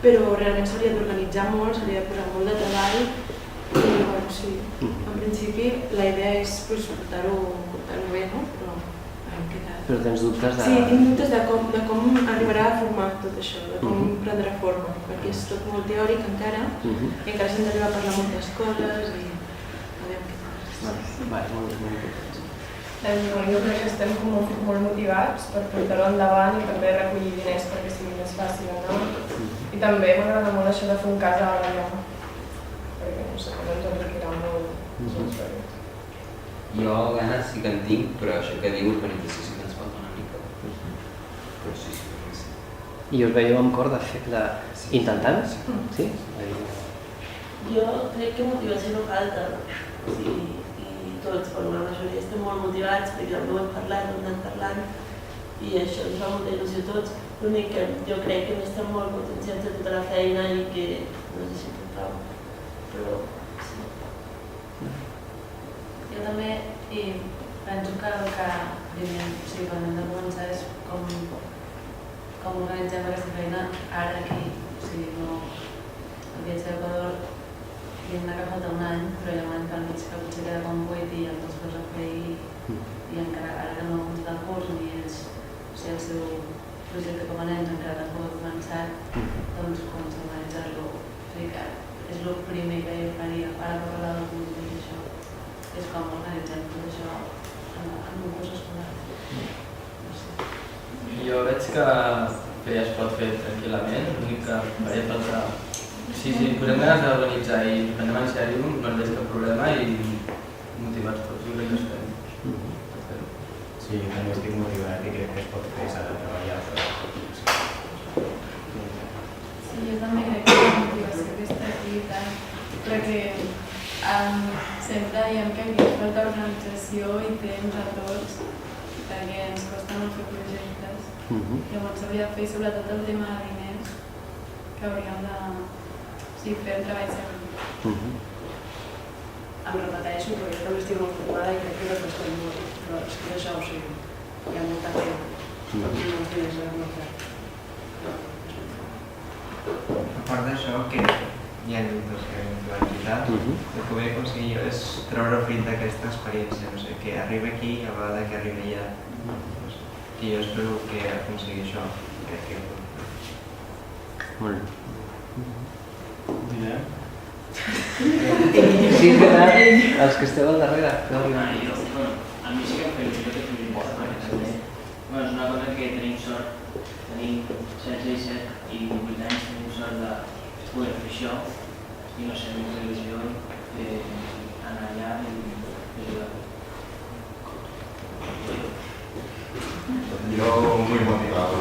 però realment s'hauria d'organitzar molt, s'hauria de posar molt de treball i bueno, sí, en principi la idea és portar-ho bé, no? Però què tal? Però tens dubtes de... Sí, tinc dubtes de com arribarà a formar tot això, de com prendrà forma, perquè és tot molt teòric encara i encara s'han d'arribar a parlar moltes coses i a veure què passa. Vale, molt important. Jo crec que estem molt motivats per portar-ho endavant i també recollir diners perquè sigui més fàcil anar. I també m'agrada molt això de fer un casal allà, perquè no sé, com ens enriquirà molt. Jo ganes sí que en tinc, però això que diu organització sí que ens falta una mica. Però sí. I us veieu amb cor intentant? Sí? Jo crec que motivació no falta. Tots, però la majoria estem molt motivats perquè també ho hem parlat, ho hem anat parlant i això ens fa molta il·lusió a tots. L'únic que jo crec que no estem molt potenciats de tota la feina i que no sé si tot prou, però sí. Jo també penso que el que primer, quan hem de començar és com organitzem aquesta feina ara aquí. No, el viatge d'Equador diguem-ne que falta un any, però hi ha un any pel mig que potser queda com buit i hi ha moltes coses a fer i encara ara que no ha començat el curs ni ells, el seu projecte com a nens encara tampoc ha començat, doncs començar a organitzar-lo. O sigui que és el primer que jo faria, ara que parlar del curs i això, és com organitzem tot això en un curs escolar. Jo veig que ja es pot fer tranquil·lament, l'únic que faria falta... Si posem ganes d'organitzar i prenem en sèrio, no veig cap problema i motivats tots, jo crec que estem. Sí, jo també estic motivat i crec que es pot fer, s'ha de treballar. Sí, jo també crec que la motivació aquesta activitat, perquè sempre diem que aquí falta organització i temps a tots, perquè ens costa molt fer projectes. Llavors s'hauria de fer sobretot el tema de diners, que hauríem de fer un treball segur. Em repeteixo, però jo també estic molt formada i crec que l'estem molt, però és que això, o sigui, hi ha molta feina, i molts diners a no fer. A part d'això, que hi ha dubtes que l'entitat, el que vull aconseguir és treure fruit d'aquesta experiència, no sé, que arriba aquí i a vegada que arriba allà. I jo espero que aconseguir això, crec que... Molt bé. Direm? Sí, què tal? Els que esteu al darrere. A mi sí que em felicito que tinguin aquesta perquè és una cosa que tenim sort, tenim 16, 17 i 18 anys, tenim sort de poder fer això i no ser més religió, anar allà i ajudar. Yo muy motivado.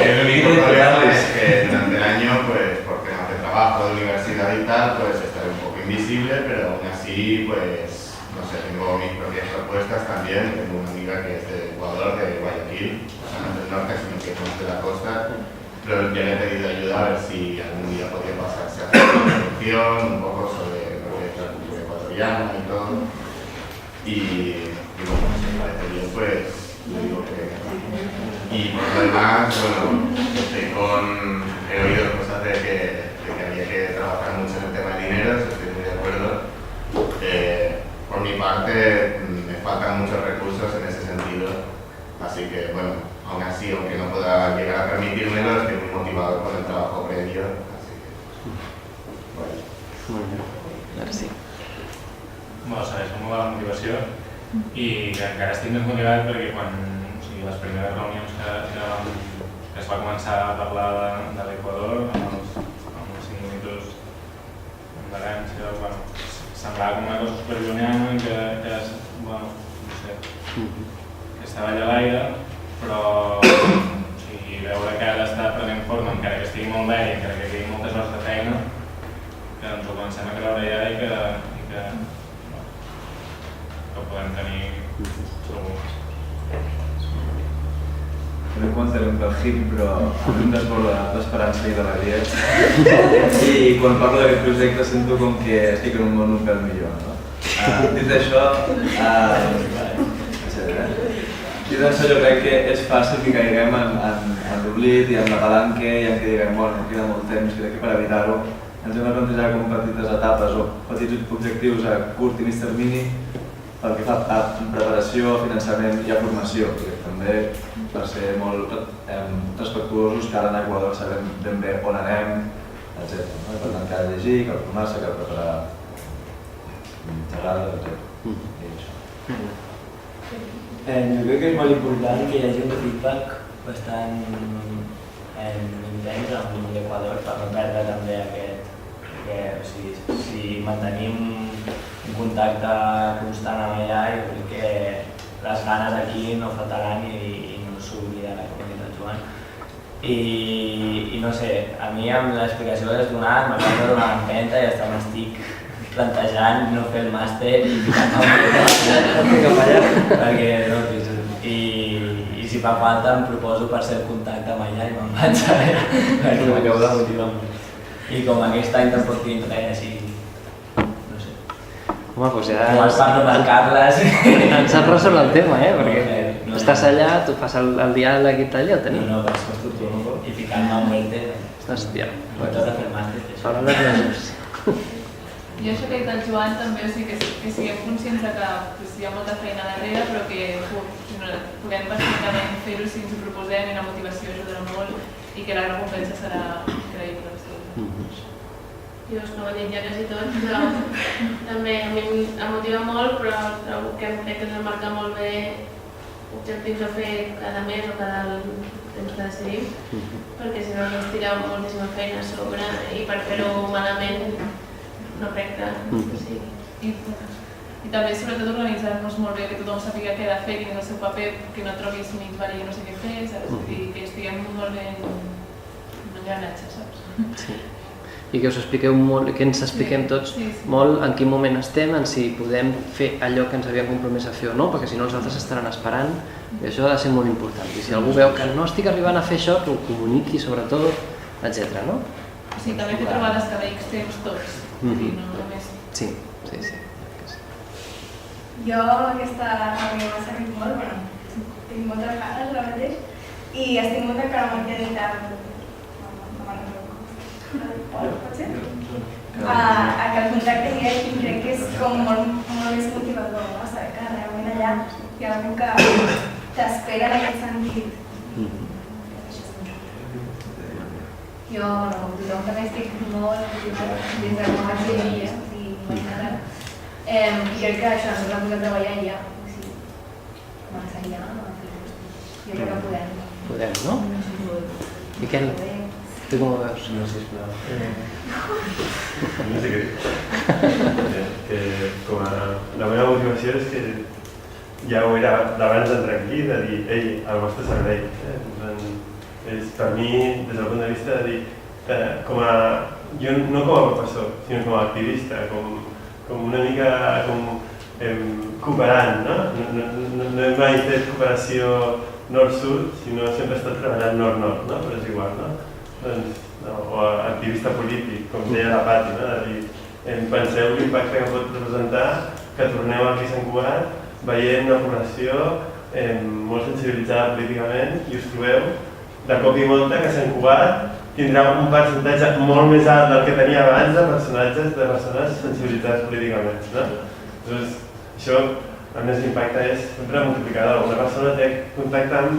El único problema es que durante el año, pues por temas de trabajo, de universidad y tal, pues estaré un poco invisible, pero aún así, pues, no sé, tengo mis propias propuestas también. Tengo una amiga que es de Ecuador, de Guayaquil, o sea, no del norte, sino que es de la costa. Pero ya le he pedido ayuda a ver si algún día podría pasarse a hacer una introducción, un poco sobre lo que es la cultura ecuatoriana y todo. Y bueno, si me parece bien, pues le digo que venga. Y por lo demás, bueno, he oído cosas de que había que trabajar mucho en el tema de dinero, estoy muy de acuerdo. Por mi parte, me faltan muchos recursos en ese sentido, así que bueno, aún así, aunque no pueda llegar a permitírmelo, estoy muy motivado con el trabajo previo, así que bueno. Molt bé, merci. Bueno, segueix amb molt la motivació i que encara estic més motivat perquè quan les primeres reunions que es va començar a parlar de l'Equador amb els 5 minuts d'herència, semblava com una cosa superllunyana que bueno, no sé, que estava allà a l'aire, però veure que ara està prenent forma, encara que estigui molt bé i encara que quedi moltes hores de feina, que ens ho comencem a creure ja i que podem tenir segur. No comentarem pel hip, però a mi em desborda l'esperança i l'alegria. I quan parlo d'aquest projecte sento com que estic en un món un pèl millor. Dit això, jo crec que és fàcil que caiguem en l'oblit i en la palanca i en que diguem, bueno, queda molt temps, crec que per evitar-ho ens hem de plantejar com petites etapes o petits objectius a curt i mig termini pel que fa a preparació, finançament i a formació, perquè també per ser molt respectuosos cal anar a Equador sabem ben bé on anem, etc. Per tant, cal llegir, cal formar-se, cal preparar xerrades, etc. Jo crec que és molt important que hi hagi un feedback bastant intens amb l'Equador per no perdre també aquest... Si mantenim un contacte constant amb allà, jo crec que les ganes aquí no faltaran i no s'oblidarà, com ha dit el Joan. I no sé, a mi amb l'explicació que has donat m'acaba de donar l'empenta i hasta m'estic plantejant no fer el màster i perquè no, i si fa falta em proposo per ser el contacte amb allà i me'n vaig allà perquè m'acabo de motivar molt. I com aquest any tampoc tinc res així Home, doncs ja... Com has parlat de Carles... Ens has resolt el tema, perquè estàs allà, tu fas el diàleg i tal, ja ho tenim. No, per això tu no, i ficant-me un verte... Hòstia. Ho he de fer màster. Paraules majors. Jo això que ha dit el Joan també, o sigui, que siguem conscients de que hi ha molta feina darrere, però que puguem perfectament fer-ho si ens ho proposem i la motivació ajudarà molt i que la recompensa serà creïble. Jo no ho he dit ja quasi tot, però també a mi em motiva molt, però trobo que crec que ens hem marcat molt bé objectius a fer cada mes o cada temps que decidim, perquè si no ens tira moltíssima feina a sobre i per fer-ho malament no crec que sigui. I també sobretot organitzar-nos molt bé, que tothom sàpiga què ha de fer, quin és el seu paper, que no trobis mig verí no sé què fer, saps? I que estiguem molt bé en engranatge, saps? Sí. I que us expliqueu molt, que ens expliquem tots molt en quin moment estem, en si podem fer allò que ens havíem compromès a fer o no, perquè si no els altres estaran esperant, i això ha de ser molt important. I si algú veu que no estic arribant a fer això, que ho comuniqui sobretot, etc. no? Sí, també fer trobades cada X temps tots, no només... Sí. Jo aquesta reunió m'ha servit molt, bueno, tinc moltes ganes ara mateix, i estic molt d'acord amb el que ha dit potser? Que el contacte hi és i crec que és com molt més motivador, no? Saber que realment allà hi ha algú que t'espera en aquest sentit. Jo, com tothom, també estic molt motivada des de com vaig dir, o sigui, m'agrada. I crec que això ens hem posat a treballar ja, o sigui, començar ja a fer-ho. Jo crec que podem. Podem, no? Miquel, tu com ho veus? No, sisplau. No sé què dir. Que com a... La meva motivació és que ja ho era d'abans d'entrar aquí, de dir, ei, al vostre servei. És per mi, des del punt de vista de dir, com a... Jo no com a professor, sinó com a activista, com una mica cooperant, no? No he mai fet cooperació nord-sud, sinó sempre he estat treballant nord-nord, no? Però és igual, no? O activista polític, com deia la Pati, no? De dir, penseu l'impacte que pot representar que torneu aquí a Sant Cugat veient una població molt sensibilitzada políticament i us trobeu de cop i volta que Sant Cugat tindrà un percentatge molt més alt del que tenia abans de persones sensibilitzades políticament, no? Llavors, això, a més, l'impacte és sempre multiplicador. Una persona té contacte amb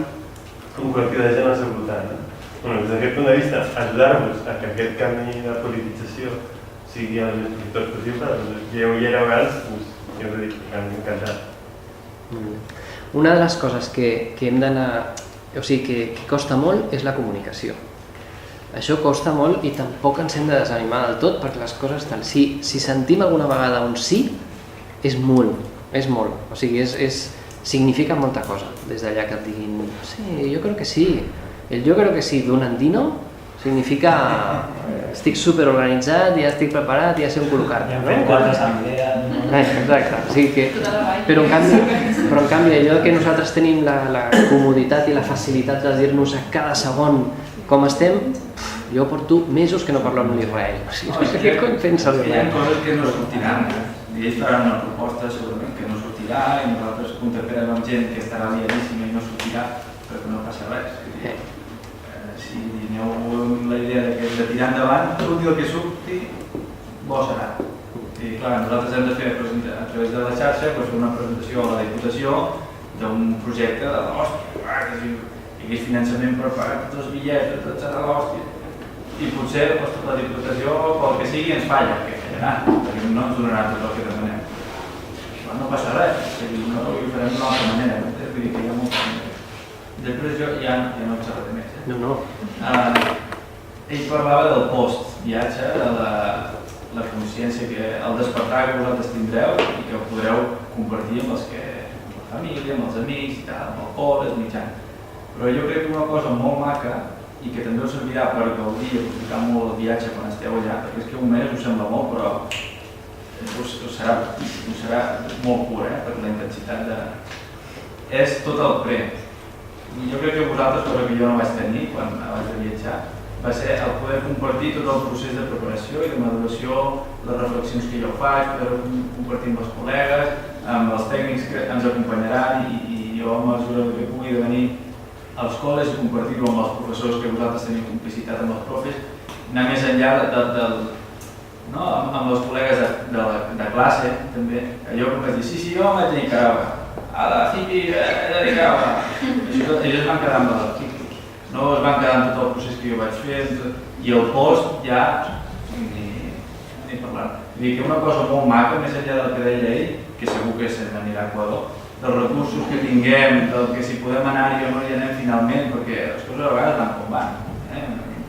un col·lectiu de gent al seu voltant, no? Des d'aquest punt de vista, ajudar-vos a que aquest camí de politització sigui el més profitós possible, doncs ja ho hi era abans, jo us dic que m'ha encantat. Una de les coses que hem d'anar, o sigui, que costa molt és la comunicació. Això costa molt i tampoc ens hem de desanimar del tot perquè les coses tal. Si sentim alguna vegada un sí, és molt. O sigui, significa molta cosa. Des d'allà que et diguin, sí, jo crec que sí. El jo crec que sí d'un andino significa estic superorganitzat, ja estic preparat, ja sé on col·locar-me. Ja hem fet 4 assemblees. Exacte, o sigui que... Però en canvi allò que nosaltres tenim la comoditat i la facilitat de dir-nos a cada segon com estem, jo porto mesos que no parlo amb l'Israel. O sigui, què cony pensa l'Israel? Hi ha coses que no sortiran. I ells faran una proposta segurament que no sortirà i nosaltres contactarem amb gent que estarà liadíssima i no sortirà perquè no passa res. Si aneu amb la idea de tirar endavant, tot el que surti, bo serà. I clar, nosaltres hem de fer a través de la xarxa una presentació a la Diputació d'un projecte de l'hòstia, que hi hagués finançament per pagar tots els bitllets, tot serà l'hòstia. I potser la Diputació, pel que sigui, ens falla, que fallarà, perquè no ens donarà tot el que demanem. Però no passa res, no ho farem d'una altra manera, vull dir que hi ha molta manera. Després jo ja no he xerrat més. No. Ell parlava del post-viatge, de la consciència, el despertar que vosaltres tindreu i que podreu compartir amb la família, amb els amics i tal, amb el poble, els mitjans. Però jo crec que una cosa molt maca i que també us servirà per gaudir i aprofitar molt el viatge quan esteu allà, perquè és que un mes us sembla molt, però us serà molt pur, per la intensitat de... És tot el pre. Jo crec que vosaltres, cosa que jo no vaig tenir quan vaig de viatjar, va ser el poder compartir tot el procés de preparació i de maduració, les reflexions que jo faig, poder compartir amb els col·legues, amb els tècnics que ens acompanyaran i jo a mesura que pugui venir als col·les i compartir-ho amb els professors que vosaltres teniu complicitat amb els profes, anar més enllà amb els col·legues de classe també, allò que em vaig dir, sí, jo vaig a Nicaragua, a la hippie de Nicaragua, ells es van quedar amb l'articles, no es van quedar amb tot el procés que jo vaig fer i el post ja ni parlar. Vull dir que una cosa molt maca, més enllà del que deia ell, que segur que se'n anirà a Equador, dels recursos que tinguem, del que si podem anar-hi o no hi anem finalment, perquè les coses a vegades van com van,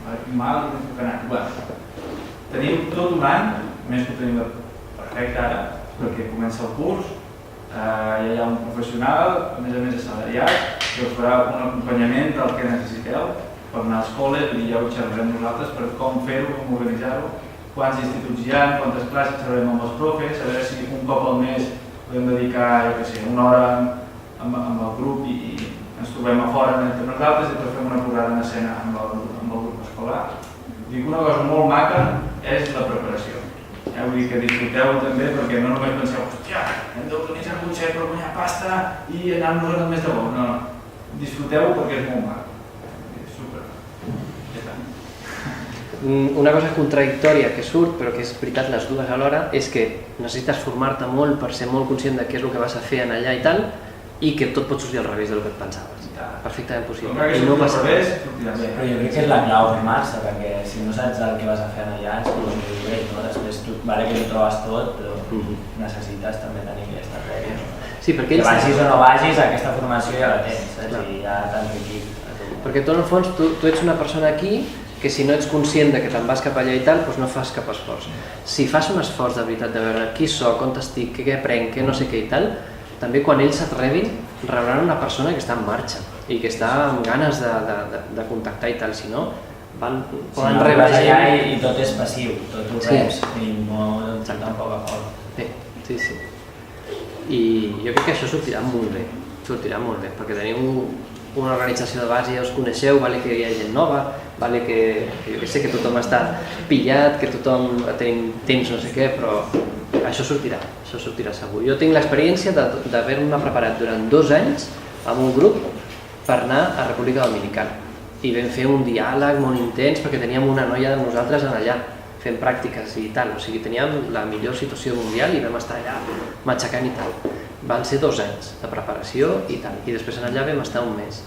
fa mal i no puc anar. Tenim tot un any, més que ho tenim perfecte ara, perquè comença el curs, ja hi ha un professional, a més assalariat, que us farà un acompanyament del que necessiteu per anar a l'escola i ja ho xerrarem nosaltres per com fer-ho, com organitzar-ho, quants instituts hi ha, quantes classes xerrarem amb els profes, a veure si un cop al mes podem dedicar, jo què sé, una hora amb el grup i ens trobem a fora entre nosaltres i fem una posada en escena amb el grup escolar. Dic una cosa molt maca és la preparació. Vull dir que disfruteu també perquè no només penseu, hòstia, hem d'organitzar un concert per guanyar pasta i anar-nos en el mes d'agost. No, disfruteu perquè és molt maco. És super. Ja està. Una cosa contradictòria que surt, però que és veritat les dues alhora, és que necessites formar-te molt per ser molt conscient de què és el que vas a fer en allà i tal, i que tot pot sortir al revés del que et pensaves. Perfectament possible. I no passa res. Però jo crec que és la clau formar-se, perquè si no saps el que vas a fer allà, és com un llibret, no? Després vale que ho trobes tot, però necessites també tenir aquestes regles. Sí, perquè que vagis o no vagis, aquesta formació ja la tens, saps? I ja t'has enriquit. Perquè tu en el fons, tu ets una persona aquí que si no ets conscient de que te'n vas cap allà i tal, doncs no fas cap esforç. Si fas un esforç de veritat de veure qui soc, on estic, què aprenc, què no sé què i tal, també quan ells et rebin, rebran una persona que està en marxa i que està amb ganes de contactar i tal, si no, poden rebre gent... I tot és passiu, tot ho reps, i no tampoc a fort. Sí. I jo crec que això sortirà molt bé, perquè teniu una organització de base, ja us coneixeu, vale que hi ha gent nova, vale que jo que sé que tothom està pillat, que tothom tenim temps no sé què, però això sortirà segur. Jo tinc l'experiència d'haver-me preparat durant 2 anys amb un grup per anar a República Dominicana i vam fer un diàleg molt intens perquè teníem una noia de nosaltres allà fent pràctiques i tal, o sigui, teníem la millor situació mundial i vam estar allà matxacant i tal. Van ser 2 anys de preparació i tal, i després allà vam estar un mes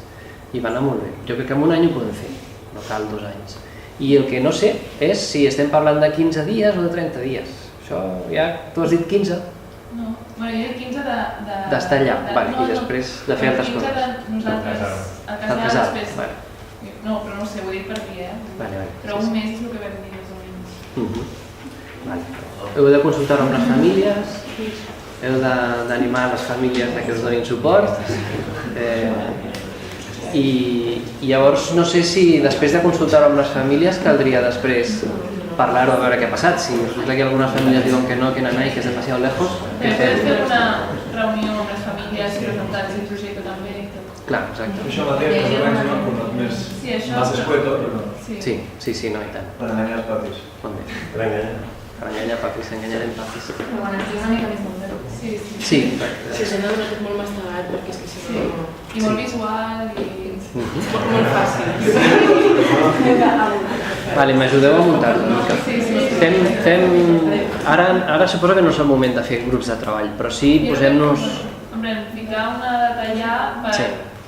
i va anar molt bé. Jo crec que en un any ho podem fer, no cal 2 anys. I el que no sé és si estem parlant de 15 dies o de 30 dies. Això ja, tu has dit 15? No, bueno, jo he dit 15 d'estar allà, i després de fer altres coses. 15 de nosaltres, a casa després. No, però no sé, ho he dit per dir, però un mes és el que vam dir més o menys. Heu de consultar amb les famílies, heu d'animar les famílies que us donin suport, i llavors no sé si després de consultar amb les famílies caldria després parlar-ho a veure què ha passat. Si resulta que algunes famílies diuen que no, que no hi, que és demasiado lejos... Podem fer una reunió amb les famílies i presentar-los el projecte també. Clar, exacte. Això mateix, més o menys, no? Más escueto, però... Sí, no, i tant. Per enganyar els papis. Per enganyar papis, enganyarem papis. Però bueno, aquí una mica més molt. Sí, sí, s'ha de donar tot molt mastegat, perquè és que si no... I molt visual i... Molt fàcil. Vale, m'ajudeu a muntar-ho una mica. Ara suposo que no és el moment de fer grups de treball, però sí posem-nos... Ficar una data allà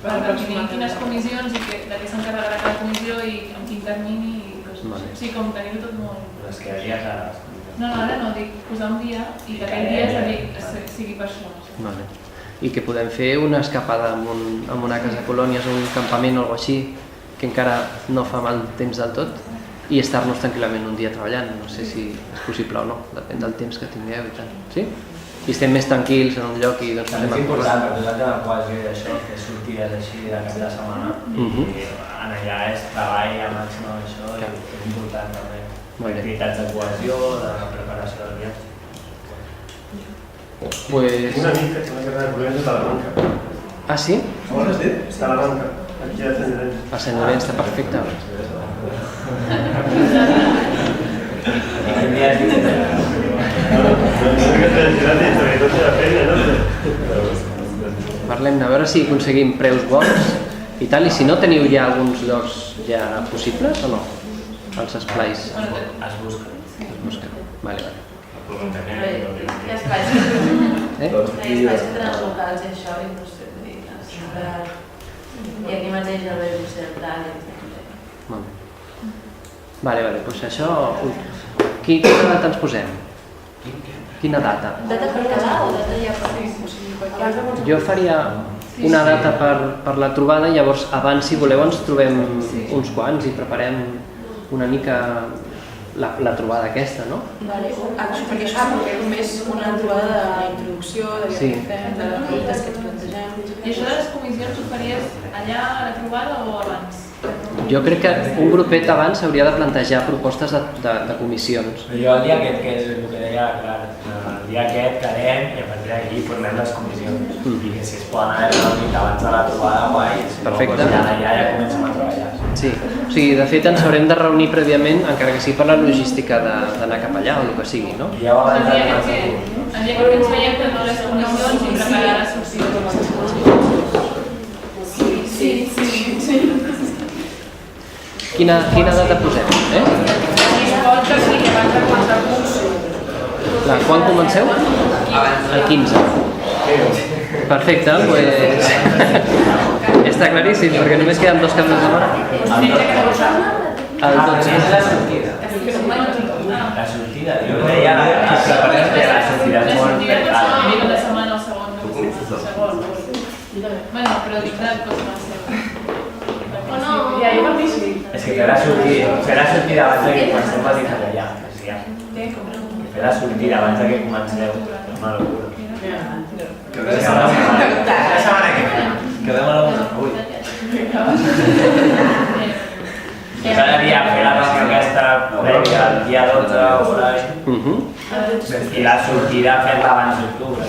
per definir quines comissions i de què s'encarregarà cada comissió i en quin termini i coses així. Sí, com tenir-ho tot molt... Però és que dies ara... No, ara no, dic posar un dia i que aquell dia sigui per això. I que podem fer una escapada amb una casa de colònies o un campament o alguna cosa així, que encara no fa mal temps del tot, i estar-nos tranquil·lament un dia treballant. No sé si és possible o no, depèn del temps que tingueu i tal. Sí? I estem més tranquils en un lloc i doncs posem a córrer. És important per posar-te la cohesió d'això, que sortires així de cap de setmana i allà és treball al màxim amb això i és important també. Activitats de cohesió, de preparació del viatge. Una mica, que una carrera de problemes de Talamanca. Ah, sí? On has dit? Talamanca, aquí a Sant Llorenç. A Sant Llorenç, està perfecte. Parlem-ne, a veure si aconseguim preus bons i tal, i si no teniu ja alguns llocs ja possibles o no? Els esplais. Es busca. Vale. Hi ha espais que tenen els locals i això, i no sé, i aquí mateix el veig occidental. Molt bé. Vale, doncs això... Quina data ens posem? Quina data? Data per quedar o data ja per... Jo faria una data per la trobada, llavors abans, si voleu, ens trobem uns quants i preparem una mica la trobada aquesta, no? Vale, perquè això és només una trobada d'introducció, de què fem, de les productes que ens plantegem. I això de les comissions ho faries allà a la trobada o abans? Jo crec que un grupet abans s'hauria de plantejar propostes de comissions. Jo el dia aquest, que és el que deia clar, el dia aquest quedem i a partir d'aquí formem les comissions. I que si es poden haver reunit abans de la trobada, guai. Perfecte. Ja comencem a treballar. Sí, o sigui, de fet ens haurem de reunir prèviament, encara que sigui per la logística d'anar cap allà o el que sigui, no? El dia que ens veiem per les comissions i preparar les opcions. Sí. Quina data posem? Quan comenceu? El 15. Perfecte, doncs... Està claríssim, perquè només queden 2 caps de setmana. El 12. La sortida, jo deia que la sortida és molt dic la setmana o segon. Bueno, però dic que pot ser. O no, ja jo participo. És que fer la sortida abans que comencem va dir allà. Fer la sortida abans que comenceu és una locura. La setmana que ve. Quedem a la bona. Ui. Cada dia fer la tasca aquesta prèvia, el dia 12 o por ahí. I la sortida fer-la abans d'octubre.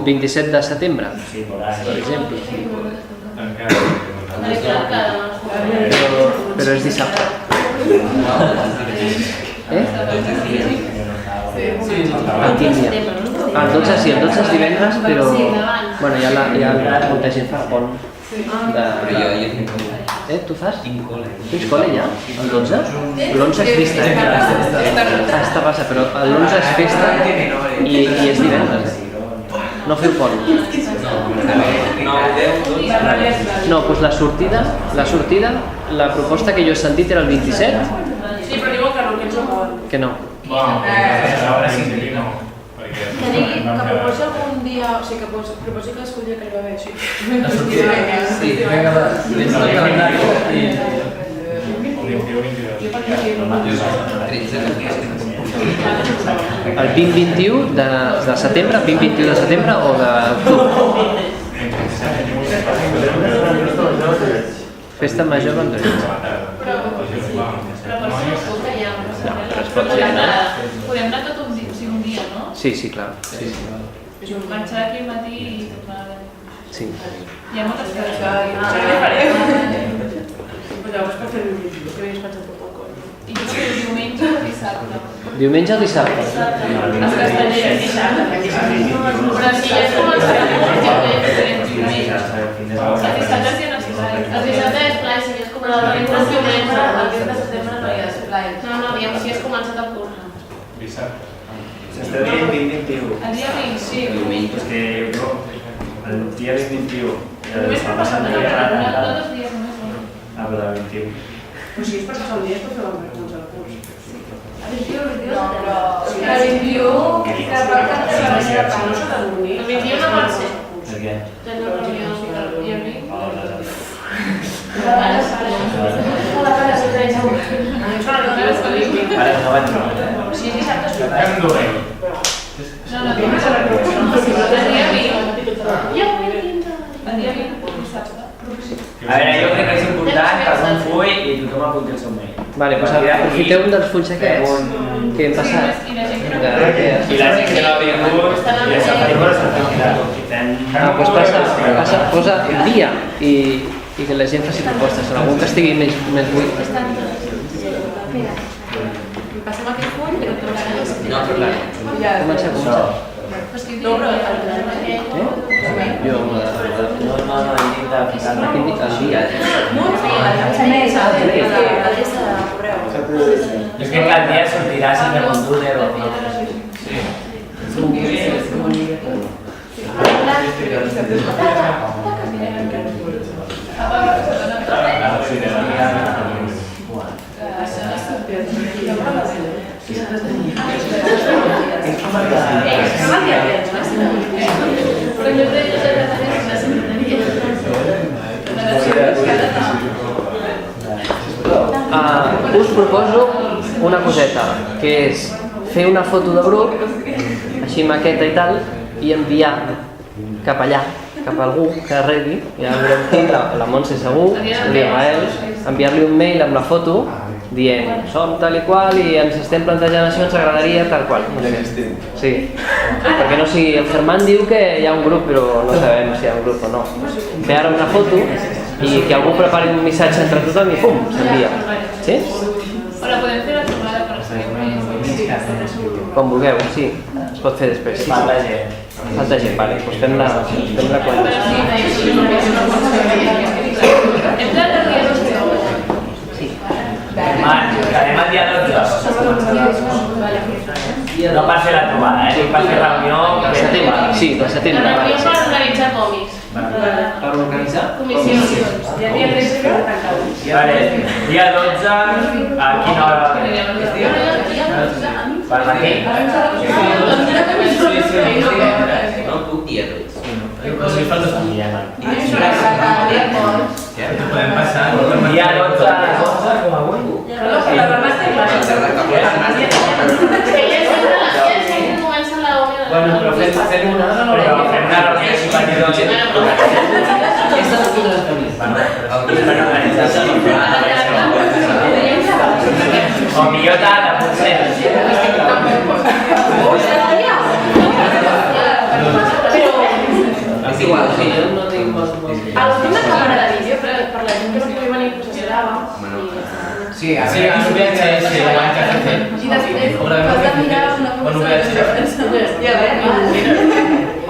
27 de setembre, per exemple. Però és dissabte. El quin dia? El 12 sí, el 12 és divendres, però bueno, ja molta gent fa pont. Tu fas? Tens col·le ja? El 12? L'11 és festa, Està passa, però l'11 és festa i és divendres. No feu pont? No, doncs la sortida, la proposta que jo he sentit era el 27. Sí, però diuen que no, que ens ho poden. Que no. Que digui, que proposi algun dia, o sigui, que proposi que escolli que hi va haver així. Sí, vinga, va. Dins del calendari. El 20-21 de setembre, 20-21 de setembre o d'octubre? Festa major Vendrell. Podem anar tot un dia, no? Sí, clar. Marxar aquí al matí i tornar a la nit. Sí. Hi ha moltes coses. Llavors per fer el vídeo, que havies pensat un poc. I jo crec que diumenge o dissabte. Diumenge o dissabte? Les castelleres dissabte. Però si ja és començat a els dissabtes hi ha esplai. El dissabte és esplai, si és començat a diumenge, el 20 de setembre no hi ha esplai. No, si és començat el curs. Dissabte. S'està dient 20-21. El dia 20, sí. És que el dia 21 està passant de no 2 dies només. però el 21. Però si és per passar el dia, és per fer l'empresa del curs. El 21 que porta Si no s'ha de dormir... El 21 no pot ser. Per què? Tens la reunió i el 20. Hola, pare, si tens avui. Ara no vaig trobar. Si és dissabte, és Hem d'obrir. No, diumenge a la cruz. El dia 20. El dia 20, dissabte. A veure, jo crec que és important que algun full i tothom apunti el seu mail. Vale, doncs aprofiteu un dels fulls aquests que hem passat. I la gent que no ha vingut, i les apertures s'han fet. Doncs posa dia i i que la gent faci propostes, en algun que estigui més buit. Passem aquest full, però trobaràs... No, clar. Comença. No, però el Jo, no, hem dit de ficar-la. El dia. És que cada dia sortirà sempre con Twitter o no. Sí. Us proposo una coseta, que és fer una foto de grup, així maqueta i tal, i enviar cap allà, cap a algú que rebi, ja veurem qui, la Montse segur, l'Ismael, enviar-li un mail amb la foto dient som tal i qual i ens estem plantejant això, ens agradaria tal qual. Sí, perquè no sigui... El Germán diu que hi ha un grup, però no sabem si hi ha un grup o no. Fer ara una foto i que algú prepari un missatge entre tothom i pum, s'envia. Sí? O la podem fer la trobada per escriure. Com vulgueu, sí. Es pot fer després. Falta gent. Falta gent, vale. Doncs fem-la quan... Anem al dia 12. No per fer la trobada, per fer reunió. Sí, de setembre. La reunió per organitzar còmics. Per organitzar? Comissions. Dia 12, a quina hora? Per matí? No puc dir a tots. Però si fa dos dies. Podem passar. Dia 12 a les 11, com avui? Bueno, però fem una reunió així petita. Aquesta no podrà escollir. O millor tarda, potser. És igual, sí. No tinc molt... Alguna càmera de vídeo per la gent que no pugui venir processava. Sí, a veure, aquí s'ho veig, sí, ho vaig a fer. I després has de mirar una conversació. Ja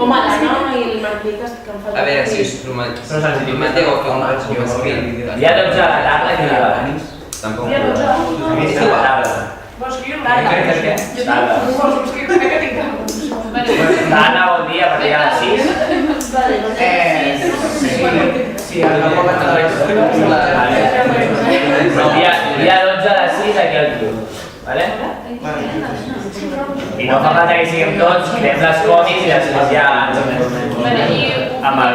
o Malana i el Martí que em fa... A veure, si us prometeu fer un escrit. Dia 12 a la tarda, que va. Tampoc. Dia 12 a la tarda. És igual. Vols escriure tarda? Jo vols escriure que tinc cap. Tarda vol dia, perquè hi ha les 6. Sí, a la poca tarda. Dia 12 a les 6 aquí al club. Vale? I no fa falta que siguem tots, creem les còmics i després ja... Amb el...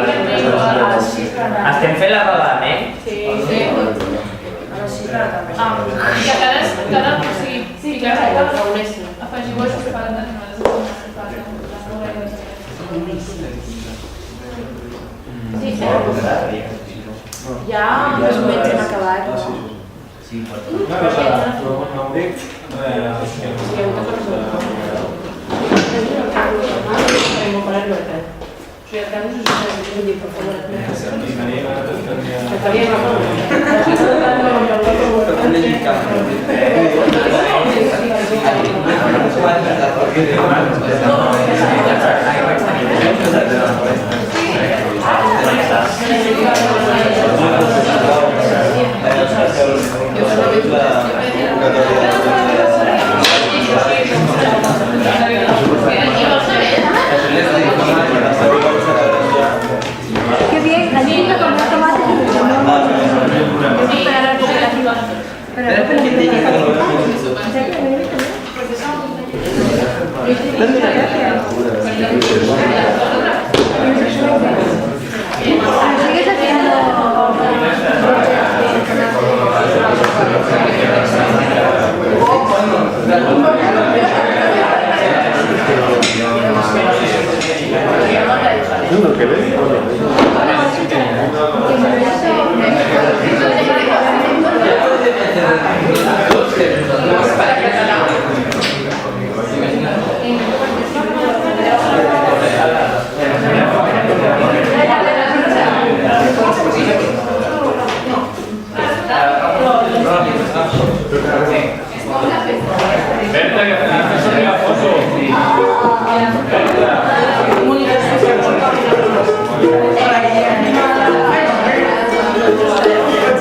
Estem fent la roda de mail? Sí. I a cada o sigui, afegiu això que fan les Ja més o menys hem acabat. Sí, pot. Qué bien, la niña con una tomate. Pero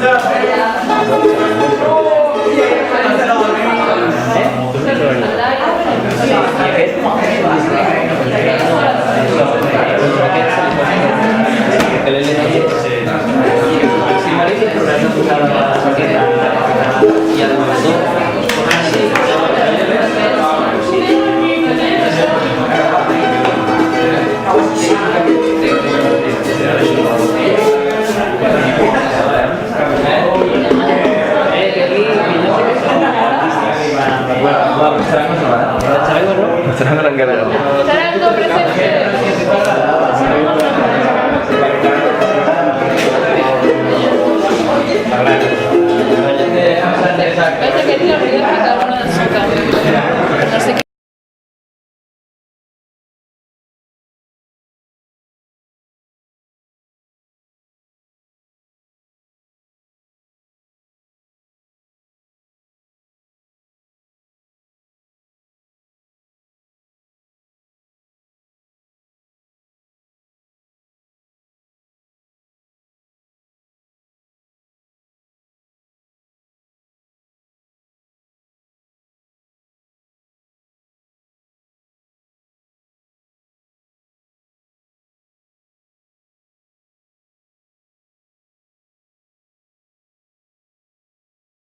Gràcies.